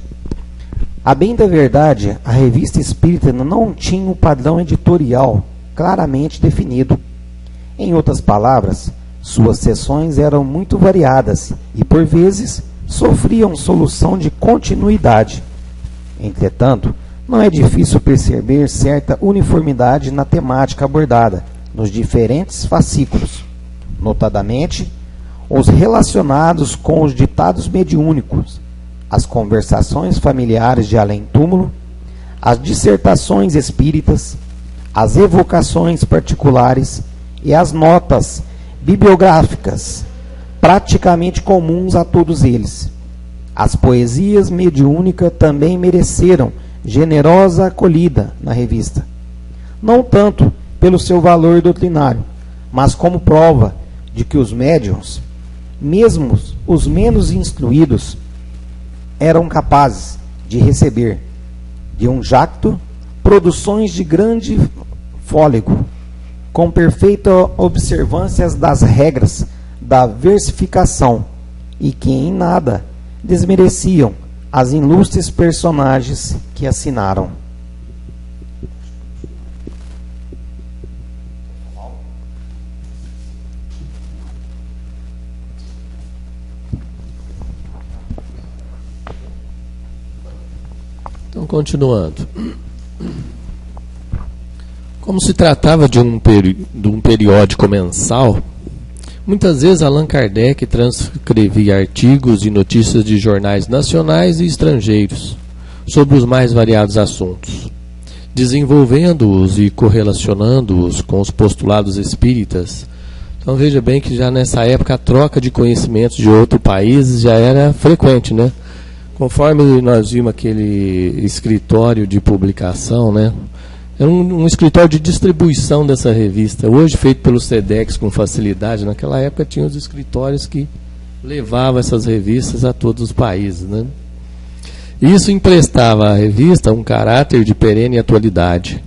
A bem da verdade, a revista espírita não tinha um padrão editorial claramente definido. Em outras palavras, suas sessões eram muito variadas e, por vezes, sofriam solução de continuidade. Entretanto, não é difícil perceber certa uniformidade na temática abordada nos diferentes fascículos, notadamente os relacionados com os ditados mediúnicos, as conversações familiares de além-túmulo, as dissertações espíritas, as evocações particulares e as notas bibliográficas, praticamente comuns a todos eles. As poesias mediúnicas também mereceram generosa acolhida na revista, não tanto pelo seu valor doutrinário, mas como prova de que os médiuns, mesmo os menos instruídos, eram capazes de receber de um jacto produções de grande fôlego, com perfeita observância das regras da versificação, e que em nada desmereciam as ilustres personagens que assinaram. Então, continuando. Como se tratava de um periódico mensal, muitas vezes Allan Kardec transcrevia artigos e notícias de jornais nacionais e estrangeiros sobre os mais variados assuntos, desenvolvendo-os e correlacionando-os com os postulados espíritas. Então veja bem que já nessa época a troca de conhecimentos de outros países já era frequente, né? Conforme nós vimos aquele escritório de publicação, né? Era um escritório de distribuição dessa revista, hoje feito pelo SEDEX com facilidade. Naquela época tinha os escritórios que levavam essas revistas a todos os países, né? Isso emprestava à revista um caráter de perene atualidade,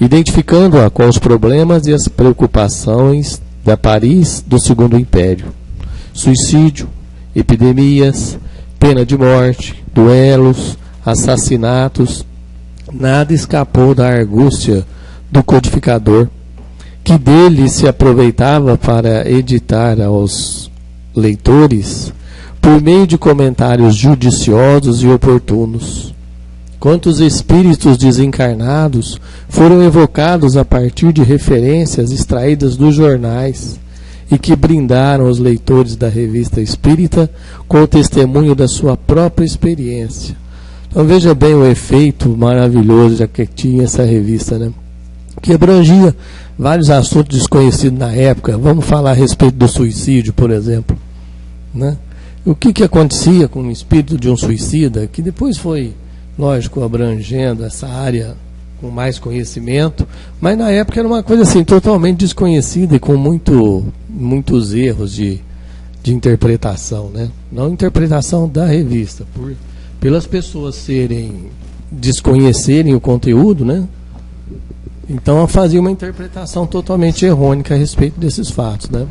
identificando-a com os problemas e as preocupações da Paris do Segundo Império: suicídio, epidemias, pena de morte, duelos, assassinatos. Nada escapou da argústia do codificador, que dele se aproveitava para editar aos leitores, por meio de comentários judiciosos e oportunos, quantos espíritos desencarnados foram evocados a partir de referências extraídas dos jornais e que brindaram os leitores da revista espírita com o testemunho da sua própria experiência. Então veja bem o efeito maravilhoso que tinha essa revista, né? Que abrangia vários assuntos desconhecidos na época. Vamos falar a respeito do suicídio, por exemplo, né? O que acontecia com o espírito de um suicida, que depois foi, lógico, abrangendo essa área com mais conhecimento, mas na época era uma coisa assim totalmente desconhecida e com muitos erros de interpretação, né? Não interpretação da revista, pelas pessoas desconhecerem o conteúdo, né? Então fazia uma interpretação totalmente errônea a respeito desses fatos, né?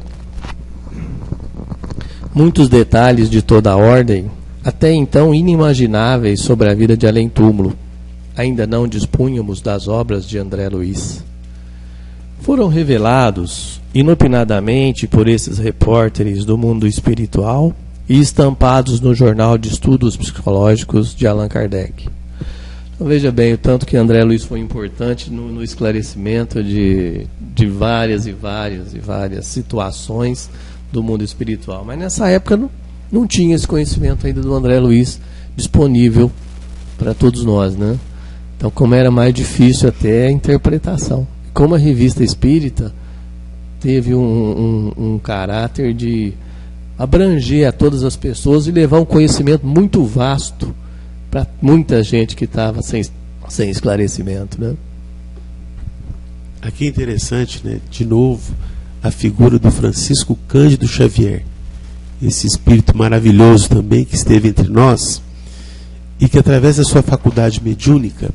Muitos detalhes de toda a ordem, até então inimagináveis sobre a vida de além-túmulo, ainda não dispunhamos das obras de André Luiz. Foram revelados inopinadamente por esses repórteres do mundo espiritual e estampados no Jornal de Estudos Psicológicos de Allan Kardec. Então, veja bem o tanto que André Luiz foi importante no esclarecimento de várias situações do mundo espiritual. Mas nessa época não tinha esse conhecimento ainda do André Luiz disponível para todos nós, né? Então, como era mais difícil até a interpretação. Como a revista espírita teve um caráter de abranger a todas as pessoas e levar um conhecimento muito vasto para muita gente que estava sem esclarecimento, né? Aqui é interessante, né? De novo, a figura do Francisco Cândido Xavier, esse espírito maravilhoso também que esteve entre nós e que através da sua faculdade mediúnica,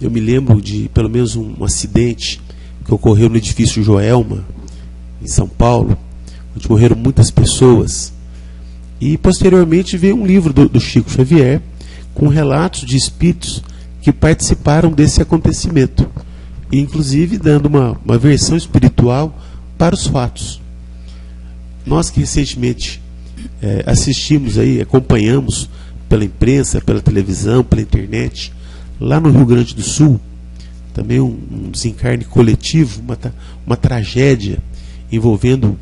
eu me lembro de pelo menos um acidente que ocorreu no edifício Joelma, em São Paulo, onde morreram muitas pessoas, e posteriormente veio um livro do Chico Xavier com relatos de espíritos que participaram desse acontecimento, inclusive dando uma versão espiritual para os fatos. Nós que recentemente assistimos aí, acompanhamos pela imprensa, pela televisão, pela internet, lá no Rio Grande do Sul, também um desencarne coletivo, uma tragédia envolvendo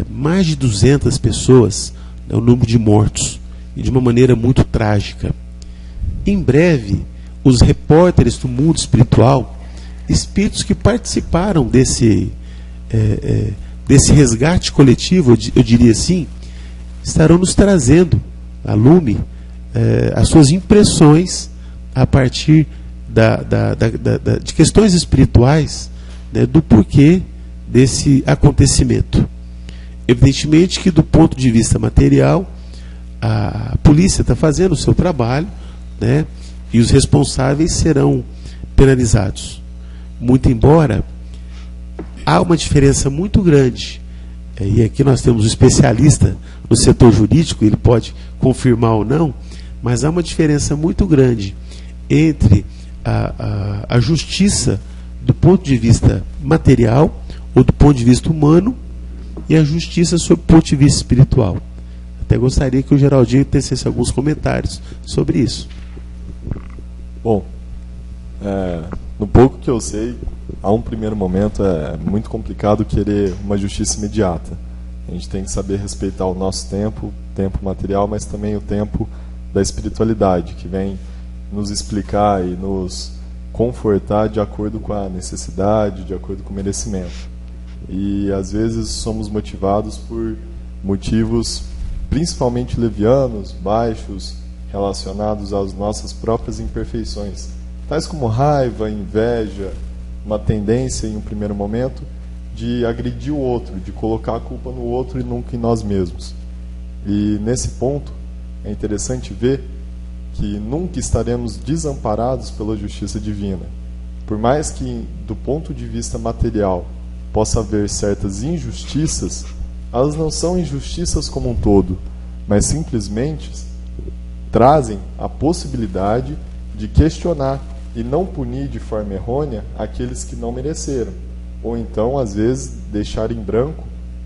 mais de 200 pessoas, né, o número de mortos, e de uma maneira muito trágica. Em breve, os repórteres do mundo espiritual, espíritos que participaram desse resgate coletivo, eu diria assim, estarão nos trazendo a lume as suas impressões a partir de questões espirituais, né, do porquê desse acontecimento. Evidentemente que do ponto de vista material, a polícia está fazendo o seu trabalho, né, e os responsáveis serão penalizados. Muito embora há uma diferença muito grande, e aqui nós temos um especialista no setor jurídico, ele pode confirmar ou não, mas há uma diferença muito grande entre a justiça do ponto de vista material ou do ponto de vista humano e a justiça sob o ponto de vista espiritual. Até gostaria que o Geraldinho tecesse alguns comentários sobre isso. Bom, no pouco que eu sei, a um primeiro momento é muito complicado querer uma justiça imediata. A gente tem que saber respeitar o nosso tempo material, mas também o tempo da espiritualidade, que vem nos explicar e nos confortar de acordo com a necessidade, de acordo com o merecimento. E às vezes somos motivados por motivos principalmente levianos, baixos, relacionados às nossas próprias imperfeições, tais como raiva, inveja, uma tendência em um primeiro momento de agredir o outro, de colocar a culpa no outro e nunca em nós mesmos. E nesse ponto é interessante ver que nunca estaremos desamparados pela justiça divina. Por mais que, do ponto de vista material, possa haver certas injustiças, elas não são injustiças como um todo, mas simplesmente trazem a possibilidade de questionar e não punir de forma errônea aqueles que não mereceram, ou então, às vezes, deixar em branco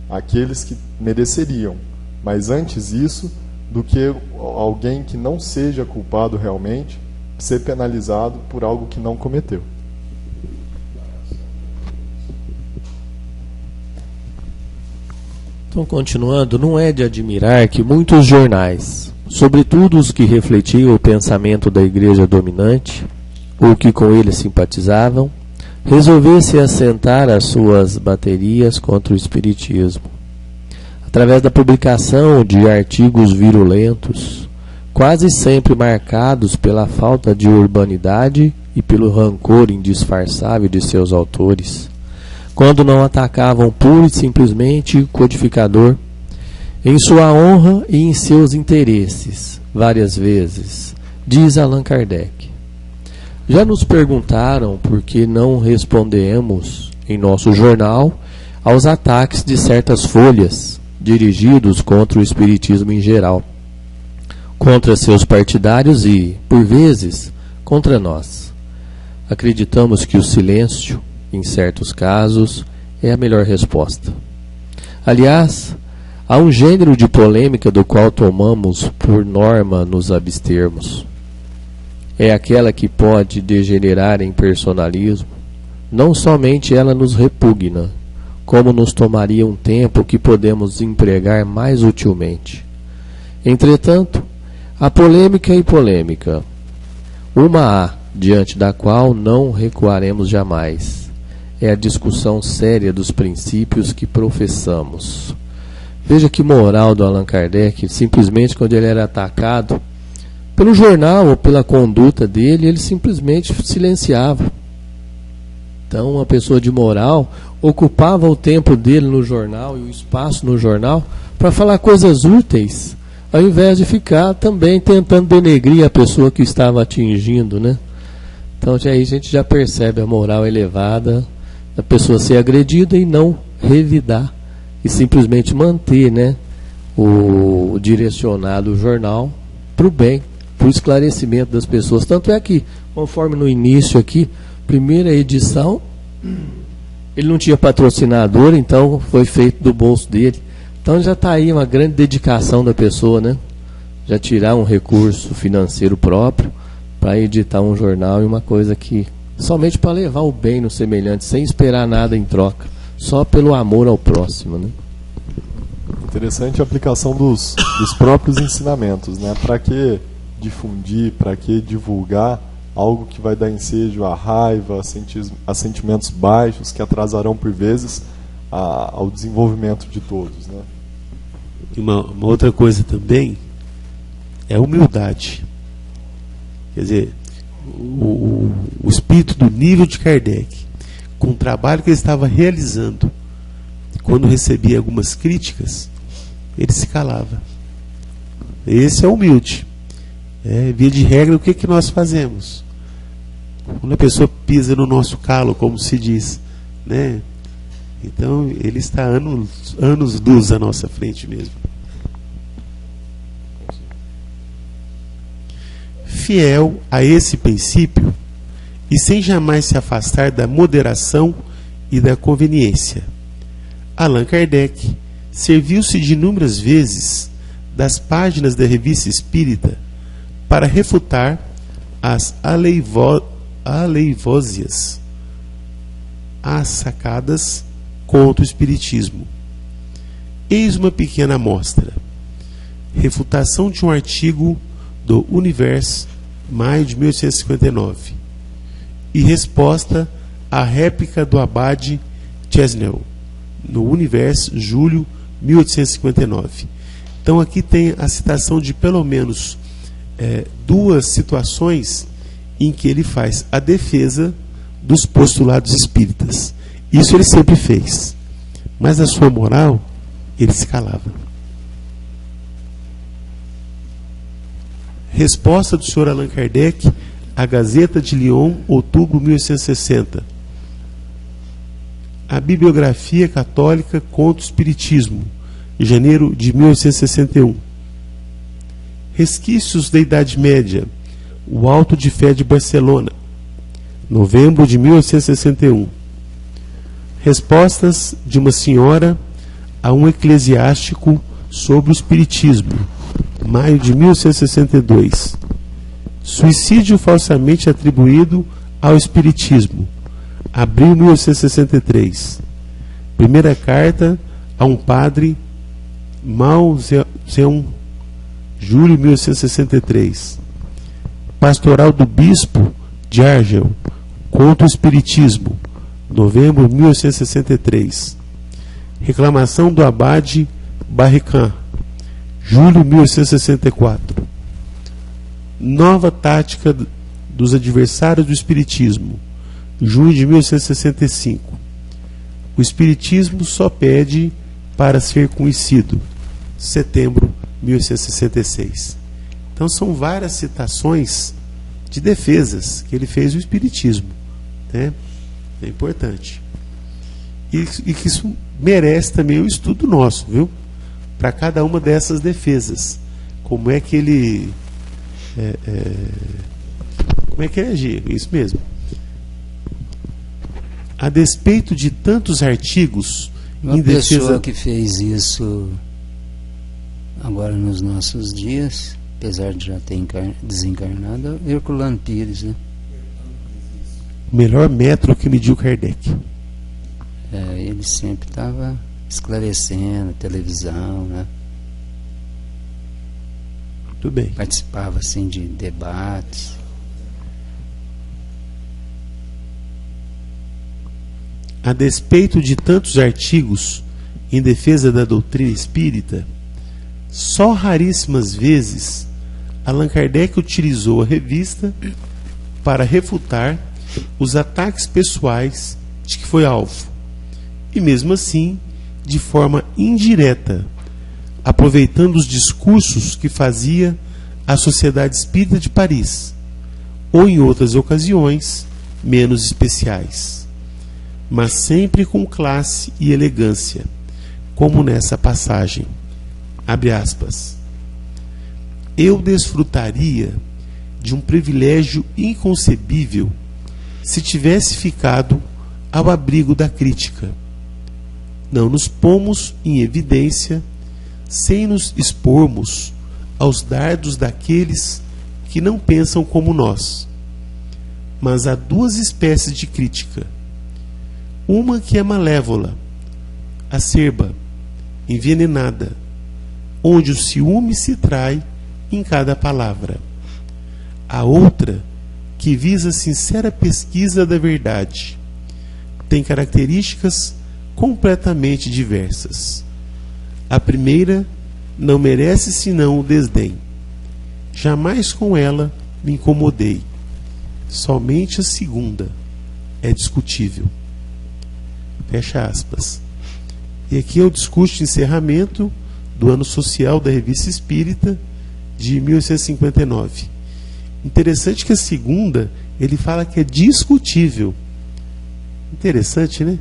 aqueles que mereceriam. Mas antes isso, do que alguém que não seja culpado realmente ser penalizado por algo que não cometeu. Então, continuando, não é de admirar que muitos jornais, sobretudo os que refletiam o pensamento da igreja dominante, ou que com ele simpatizavam, resolvesse assentar as suas baterias contra o espiritismo. Através da publicação de artigos virulentos, quase sempre marcados pela falta de urbanidade e pelo rancor indisfarçável de seus autores, quando não atacavam pura e simplesmente o codificador, em sua honra e em seus interesses, várias vezes, diz Allan Kardec. Já nos perguntaram por que não respondemos em nosso jornal aos ataques de certas folhas dirigidos contra o espiritismo em geral, contra seus partidários e, por vezes, contra nós. Acreditamos que o silêncio, em certos casos, é a melhor resposta. Aliás, há um gênero de polêmica do qual tomamos por norma nos abstermos. É aquela que pode degenerar em personalismo. Não somente ela nos repugna, como nos tomaria um tempo que podemos empregar mais utilmente. Entretanto, há polêmica e polêmica. Uma há, diante da qual não recuaremos jamais. É a discussão séria dos princípios que professamos. Veja que moral do Allan Kardec, simplesmente quando ele era atacado pelo jornal ou pela conduta dele, ele simplesmente silenciava. Então, uma pessoa de moral ocupava o tempo dele no jornal e o espaço no jornal para falar coisas úteis, ao invés de ficar também tentando denegrir a pessoa que estava atingindo, né? Então, aí a gente já percebe a moral elevada da pessoa ser agredida e não revidar, e simplesmente manter, né, o direcionado o jornal para o bem, para o esclarecimento das pessoas. Tanto é que, conforme no início aqui, primeira edição, ele não tinha patrocinador, então foi feito do bolso dele. Então já está aí uma grande dedicação da pessoa, né? Já tirar um recurso financeiro próprio para editar um jornal e uma coisa que somente para levar o bem no semelhante, sem esperar nada em troca, só pelo amor ao próximo, né? Interessante a aplicação dos próprios ensinamentos, né? Para que difundir, para que divulgar algo que vai dar ensejo à raiva, a sentimentos baixos que atrasarão por vezes ao desenvolvimento de todos, né? E uma outra coisa também é a humildade. Quer dizer, o espírito do nível de Kardec, com o trabalho que ele estava realizando, quando recebia algumas críticas, ele se calava. Esse é humilde. Via de regra, o que nós fazemos? Quando a pessoa pisa no nosso calo, como se diz, né? Então, ele está anos luz à nossa frente mesmo. Fiel a esse princípio e sem jamais se afastar da moderação e da conveniência, Allan Kardec serviu-se de inúmeras vezes das páginas da Revista Espírita para refutar as aleivósias assacadas contra o Espiritismo. Eis uma pequena amostra. Refutação de um artigo do Universo, maio de 1859, e resposta à réplica do abade Chesnel, no Universo, julho 1859. Então aqui tem a citação de pelo menos duas situações em que ele faz a defesa dos postulados espíritas. Isso ele sempre fez, mas a sua moral ele se calava. Resposta do Sr. Allan Kardec à Gazeta de Lyon, outubro de 1860. A Bibliografia Católica contra o Espiritismo, janeiro de 1861. Resquícios da Idade Média, o Auto de Fé de Barcelona, novembro de 1861. Respostas de uma senhora a um eclesiástico sobre o Espiritismo, maio de 1862. Suicídio falsamente atribuído ao Espiritismo, abril de 1863. Primeira carta a um padre Mao Zedong, julho de 1863. Pastoral do Bispo de Argel contra o Espiritismo, novembro de 1863. Reclamação do Abade Barrican, julho de 1864. Nova tática dos adversários do Espiritismo, junho de 1865. O Espiritismo só pede para ser conhecido, setembro de 1866. Então são várias citações de defesas que ele fez do Espiritismo, né? É importante. E que isso merece também um estudo nosso, viu? Para cada uma dessas defesas. Como é que ele... como é que ele agia? Isso mesmo. A despeito de tantos artigos Uma em pessoa defesa... que fez isso agora nos nossos dias, apesar de já ter desencarnado, é Herculano Pires, né? O melhor metro que mediu Kardec. Ele sempre estava esclarecendo, televisão, né? Muito bem. Participava assim de debates. A despeito de tantos artigos em defesa da doutrina espírita, só raríssimas vezes Allan Kardec utilizou a revista para refutar os ataques pessoais de que foi alvo, e mesmo assim de forma indireta, aproveitando os discursos que fazia a Sociedade Espírita de Paris, ou em outras ocasiões menos especiais, mas sempre com classe e elegância, como nessa passagem. Abre aspas. Eu desfrutaria de um privilégio inconcebível se tivesse ficado ao abrigo da crítica. Não nos pomos em evidência sem nos expormos aos dardos daqueles que não pensam como nós. Mas há duas espécies de crítica. Uma que é malévola, acerba, envenenada, onde o ciúme se trai em cada palavra. A outra, que visa a sincera pesquisa da verdade, tem características completamente diversas. A primeira não merece senão o desdém. Jamais com ela me incomodei. Somente a segunda é discutível. Fecha aspas. E aqui é o discurso de encerramento do ano social da Revista Espírita de 1859. Interessante que a segunda, ele fala que é discutível. Interessante, né?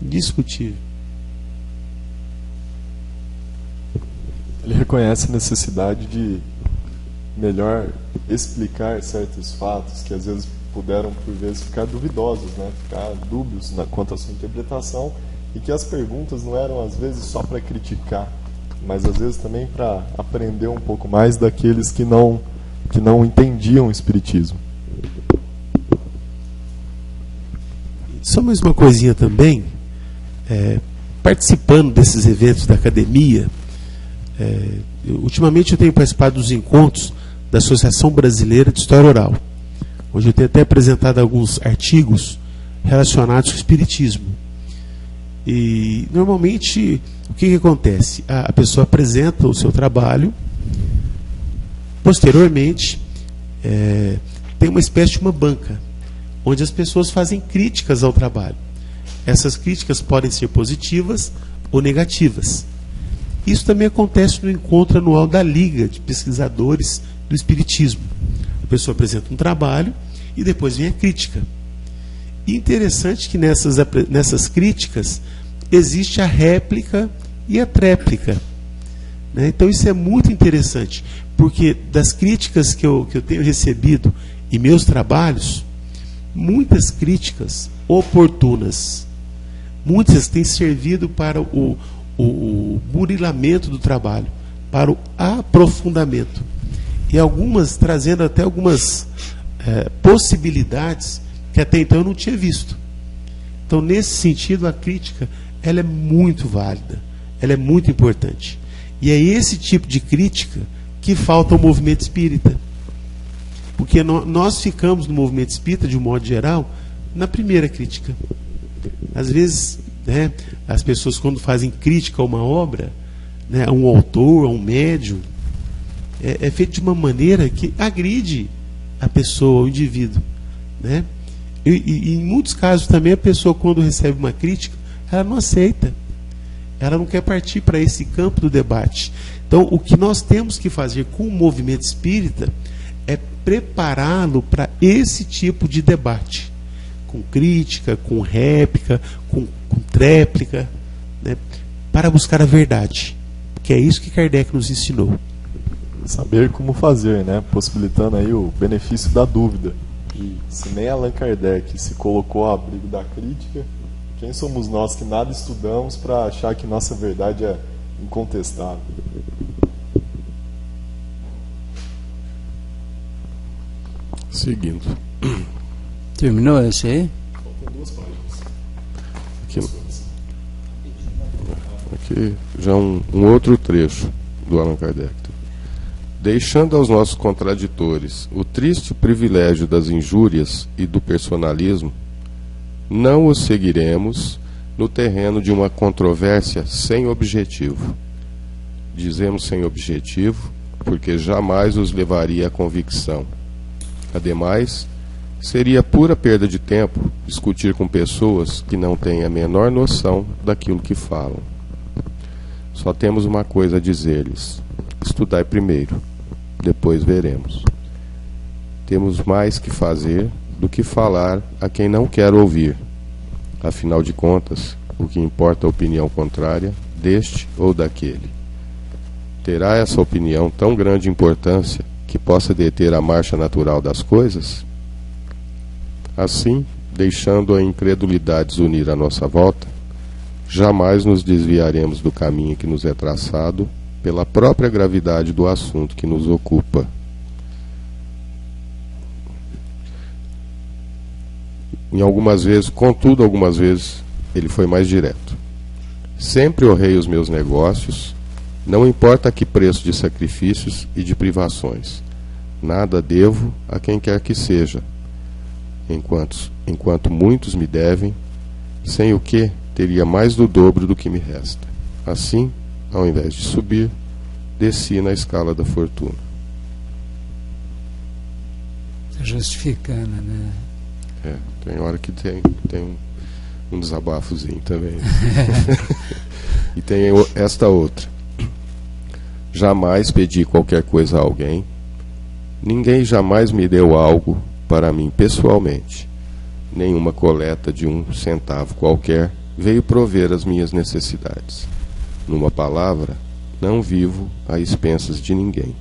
Discutível. Ele reconhece a necessidade de melhor explicar certos fatos que às vezes puderam, por vezes, ficar duvidosos, né? Ficar dúbios quanto à sua interpretação, e que as perguntas não eram, às vezes, só para criticar, mas às vezes também para aprender um pouco mais daqueles que não entendiam o Espiritismo. Só mais uma coisinha também, participando desses eventos da academia, ultimamente eu tenho participado dos encontros da Associação Brasileira de História Oral, onde eu tenho até apresentado alguns artigos relacionados com o Espiritismo. E normalmente o que acontece? A pessoa apresenta o seu trabalho, posteriormente tem uma espécie de uma banca, onde as pessoas fazem críticas ao trabalho. Essas críticas podem ser positivas ou negativas. Isso também acontece no encontro anual da Liga de Pesquisadores do Espiritismo. A pessoa apresenta um trabalho e depois vem a crítica. E interessante que nessas críticas existe a réplica e a tréplica, né? Então isso é muito interessante, porque das críticas que eu tenho recebido em meus trabalhos, muitas críticas oportunas, muitas têm servido para o burilamento do trabalho, para o aprofundamento, e algumas trazendo até algumas possibilidades que até então eu não tinha visto. Então, nesse sentido, a crítica ela é muito válida, ela é muito importante. E é esse tipo de crítica que falta ao movimento espírita. Porque nós ficamos no movimento espírita, de um modo geral, na primeira crítica. Às vezes, né, as pessoas, quando fazem crítica a uma obra, né, a um autor, a um médium, é feito de uma maneira que agride a pessoa, o indivíduo, né? E em muitos casos também a pessoa, quando recebe uma crítica, ela não aceita, ela não quer partir para esse campo do debate. Então, o que nós temos que fazer com o movimento espírita é prepará-lo para esse tipo de debate, com crítica, com réplica, com tréplica, né, para buscar a verdade, que é isso que Kardec nos ensinou. Saber como fazer, né? Possibilitando aí o benefício da dúvida. E se nem Allan Kardec se colocou ao abrigo da crítica, quem somos nós que nada estudamos para achar que nossa verdade é incontestável? Seguindo. Terminou esse aí? Faltam 2 páginas. Aqui já um outro trecho do Allan Kardec. Deixando aos nossos contraditores o triste privilégio das injúrias e do personalismo, não os seguiremos no terreno de uma controvérsia sem objetivo. Dizemos sem objetivo porque jamais os levaria à convicção. Ademais, seria pura perda de tempo discutir com pessoas que não têm a menor noção daquilo que falam. Só temos uma coisa a dizer-lhes: estudai primeiro, depois veremos. Temos mais que fazer do que falar a quem não quer ouvir. Afinal de contas, o que importa é a opinião contrária deste ou daquele. Terá essa opinião tão grande importância que possa deter a marcha natural das coisas? Assim, deixando a incredulidade unir a nossa volta, jamais nos desviaremos do caminho que nos é traçado pela própria gravidade do assunto que nos ocupa. Contudo, algumas vezes, ele foi mais direto. Sempre honrei os meus negócios, não importa a que preço de sacrifícios e de privações. Nada devo a quem quer que seja, enquanto muitos me devem, sem o que teria mais do dobro do que me resta. Assim, ao invés de subir, desci na escala da fortuna. Está justificando, né? Tem hora que tem um desabafozinho também. E tem esta outra. Jamais pedi qualquer coisa a alguém. Ninguém jamais me deu algo para mim pessoalmente. Nenhuma coleta de 1 centavo qualquer veio prover as minhas necessidades. Numa palavra, não vivo a expensas de ninguém,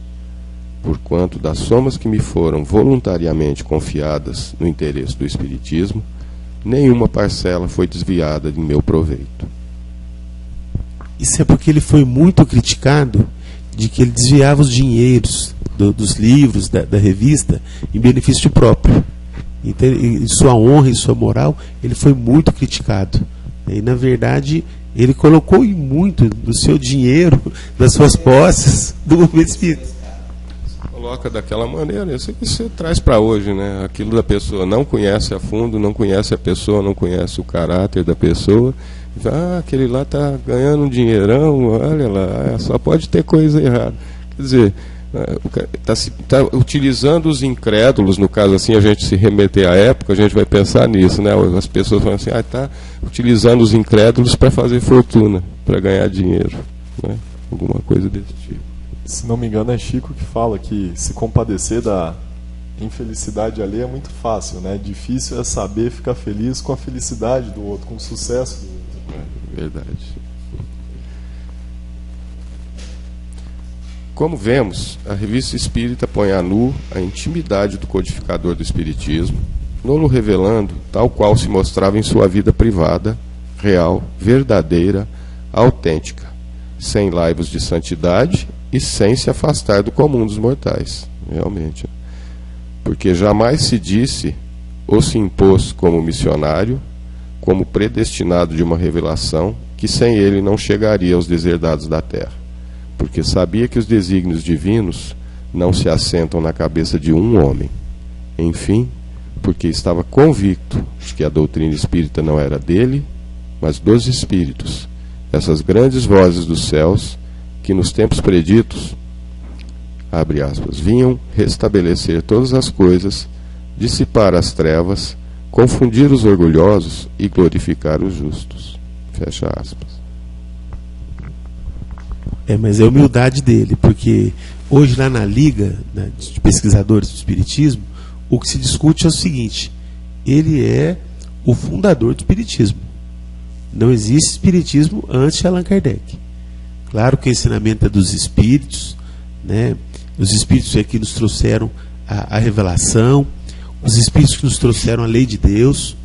porquanto das somas que me foram voluntariamente confiadas no interesse do Espiritismo, nenhuma parcela foi desviada de meu proveito. Isso é porque ele foi muito criticado de que ele desviava os dinheiros dos livros, da revista, em benefício próprio. Então, em sua honra e sua moral, ele foi muito criticado. E, na verdade, ele colocou muito do seu dinheiro, das suas posses, do movimento espírita. Coloca daquela maneira, isso que você traz para hoje, né? Aquilo da pessoa não conhece a fundo, não conhece a pessoa, não conhece o caráter da pessoa. Aquele lá está ganhando um dinheirão, olha lá, só pode ter coisa errada. Quer dizer, está utilizando os incrédulos, no caso assim, a gente se remeter à época, a gente vai pensar nisso, né? As pessoas falam assim, está utilizando os incrédulos para fazer fortuna, para ganhar dinheiro, né? Alguma coisa desse tipo. Se não me engano, é Chico que fala que se compadecer da infelicidade alheia é muito fácil, né? Difícil é saber ficar feliz com a felicidade do outro, com o sucesso do outro. Verdade. Como vemos, a Revista Espírita põe a nu a intimidade do codificador do Espiritismo, não-lo revelando tal qual se mostrava em sua vida privada, real, verdadeira, autêntica, sem laivos de santidade e sem se afastar do comum dos mortais, realmente. Porque jamais se disse ou se impôs como missionário, como predestinado de uma revelação, que sem ele não chegaria aos deserdados da terra. porque sabia que os desígnios divinos não se assentam na cabeça de um homem. Enfim, porque estava convicto de que a doutrina espírita não era dele, mas dos espíritos, essas grandes vozes dos céus, que nos tempos preditos, abre aspas, vinham restabelecer todas as coisas, dissipar as trevas, confundir os orgulhosos e glorificar os justos. Fecha aspas. Mas é a humildade dele, porque hoje lá na Liga, né, de pesquisadores do Espiritismo, o que se discute é o seguinte: ele é o fundador do Espiritismo. Não existe Espiritismo antes de Allan Kardec. Claro que o ensinamento é dos Espíritos, né? Os Espíritos é que nos trouxeram a revelação, os Espíritos que nos trouxeram a lei de Deus,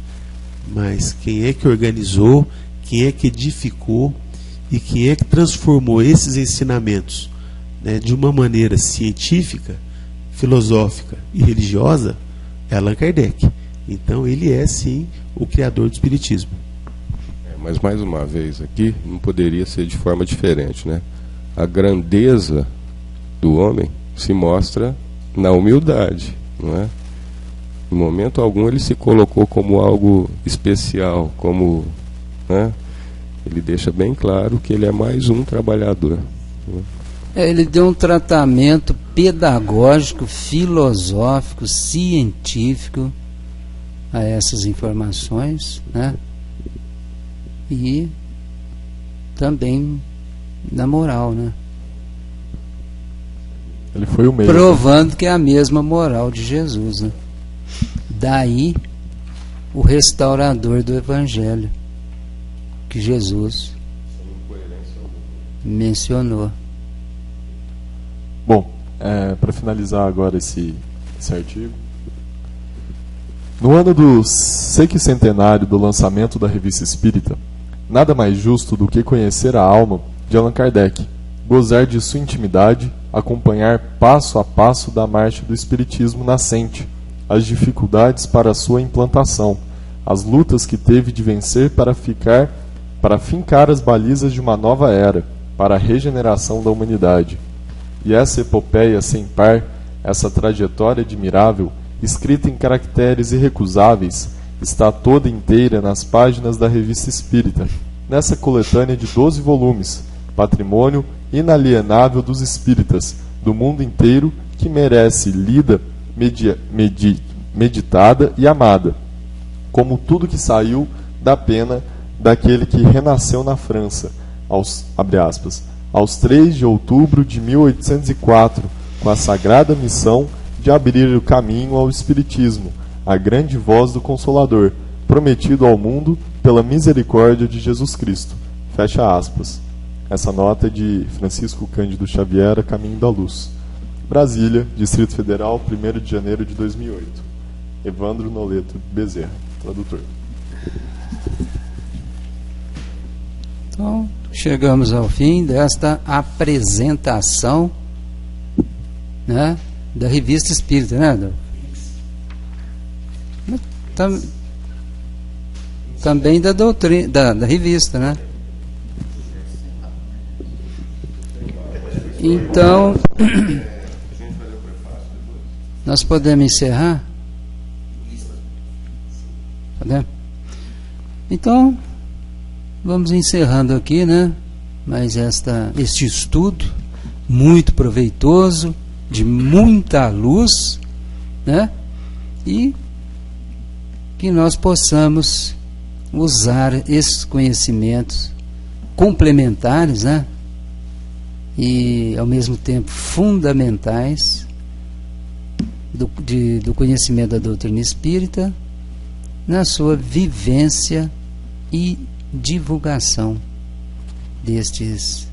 mas quem é que organizou, quem é que edificou e quem é que transformou esses ensinamentos, né, de uma maneira científica, filosófica e religiosa é Allan Kardec. Então ele é sim o criador do Espiritismo. Mas mais uma vez aqui, não poderia ser de forma diferente, né? A grandeza do homem se mostra na humildade, não é? Em momento algum ele se colocou como algo especial, como, né? Ele deixa bem claro que ele é mais um trabalhador, né? Ele deu um tratamento pedagógico, filosófico, científico a essas informações, né? E também na moral, né? Ele foi o meio. Provando que é a mesma moral de Jesus, né? Daí o restaurador do Evangelho que Jesus mencionou. Bom, para finalizar agora esse artigo, no ano do sesquicentenário do lançamento da Revista Espírita, nada mais justo do que conhecer a alma de Allan Kardec, gozar de sua intimidade, acompanhar passo a passo da marcha do Espiritismo nascente, as dificuldades para sua implantação, as lutas que teve de vencer para fincar as balizas de uma nova era, para a regeneração da humanidade. E essa epopeia sem par, essa trajetória admirável, escrita em caracteres irrecusáveis, está toda inteira nas páginas da Revista Espírita, nessa coletânea de 12 volumes, patrimônio inalienável dos espíritas, do mundo inteiro, que merece lida, meditada e amada, como tudo que saiu da pena daquele que renasceu na França, aos 3 de outubro de 1804, com a sagrada missão de abrir o caminho ao Espiritismo, a grande voz do Consolador, prometido ao mundo pela misericórdia de Jesus Cristo. Fecha aspas. Essa nota é de Francisco Cândido Xavier, A Caminho da Luz. Brasília, Distrito Federal, 1º de janeiro de 2008. Evandro Noleto Bezerra, tradutor. Então, chegamos ao fim desta apresentação, né, da Revista Espírita, né, Adolfo? Também da doutrina, da revista, né? Então, nós podemos encerrar? Podemos? Então, vamos encerrando aqui, né? Mas este estudo muito proveitoso, de muita luz, né? E que nós possamos usar esses conhecimentos complementares, né? E ao mesmo tempo fundamentais do conhecimento da doutrina espírita na sua vivência e divulgação destes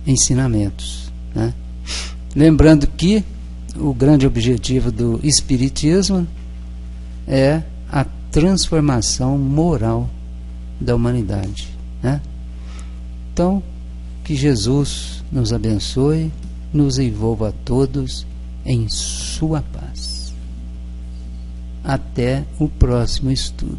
ensinamentos, né? Lembrando que o grande objetivo do espiritismo é a transformação moral da humanidade, né? Então, que Jesus nos abençoe, nos envolva a todos em sua paz. Até o próximo estudo.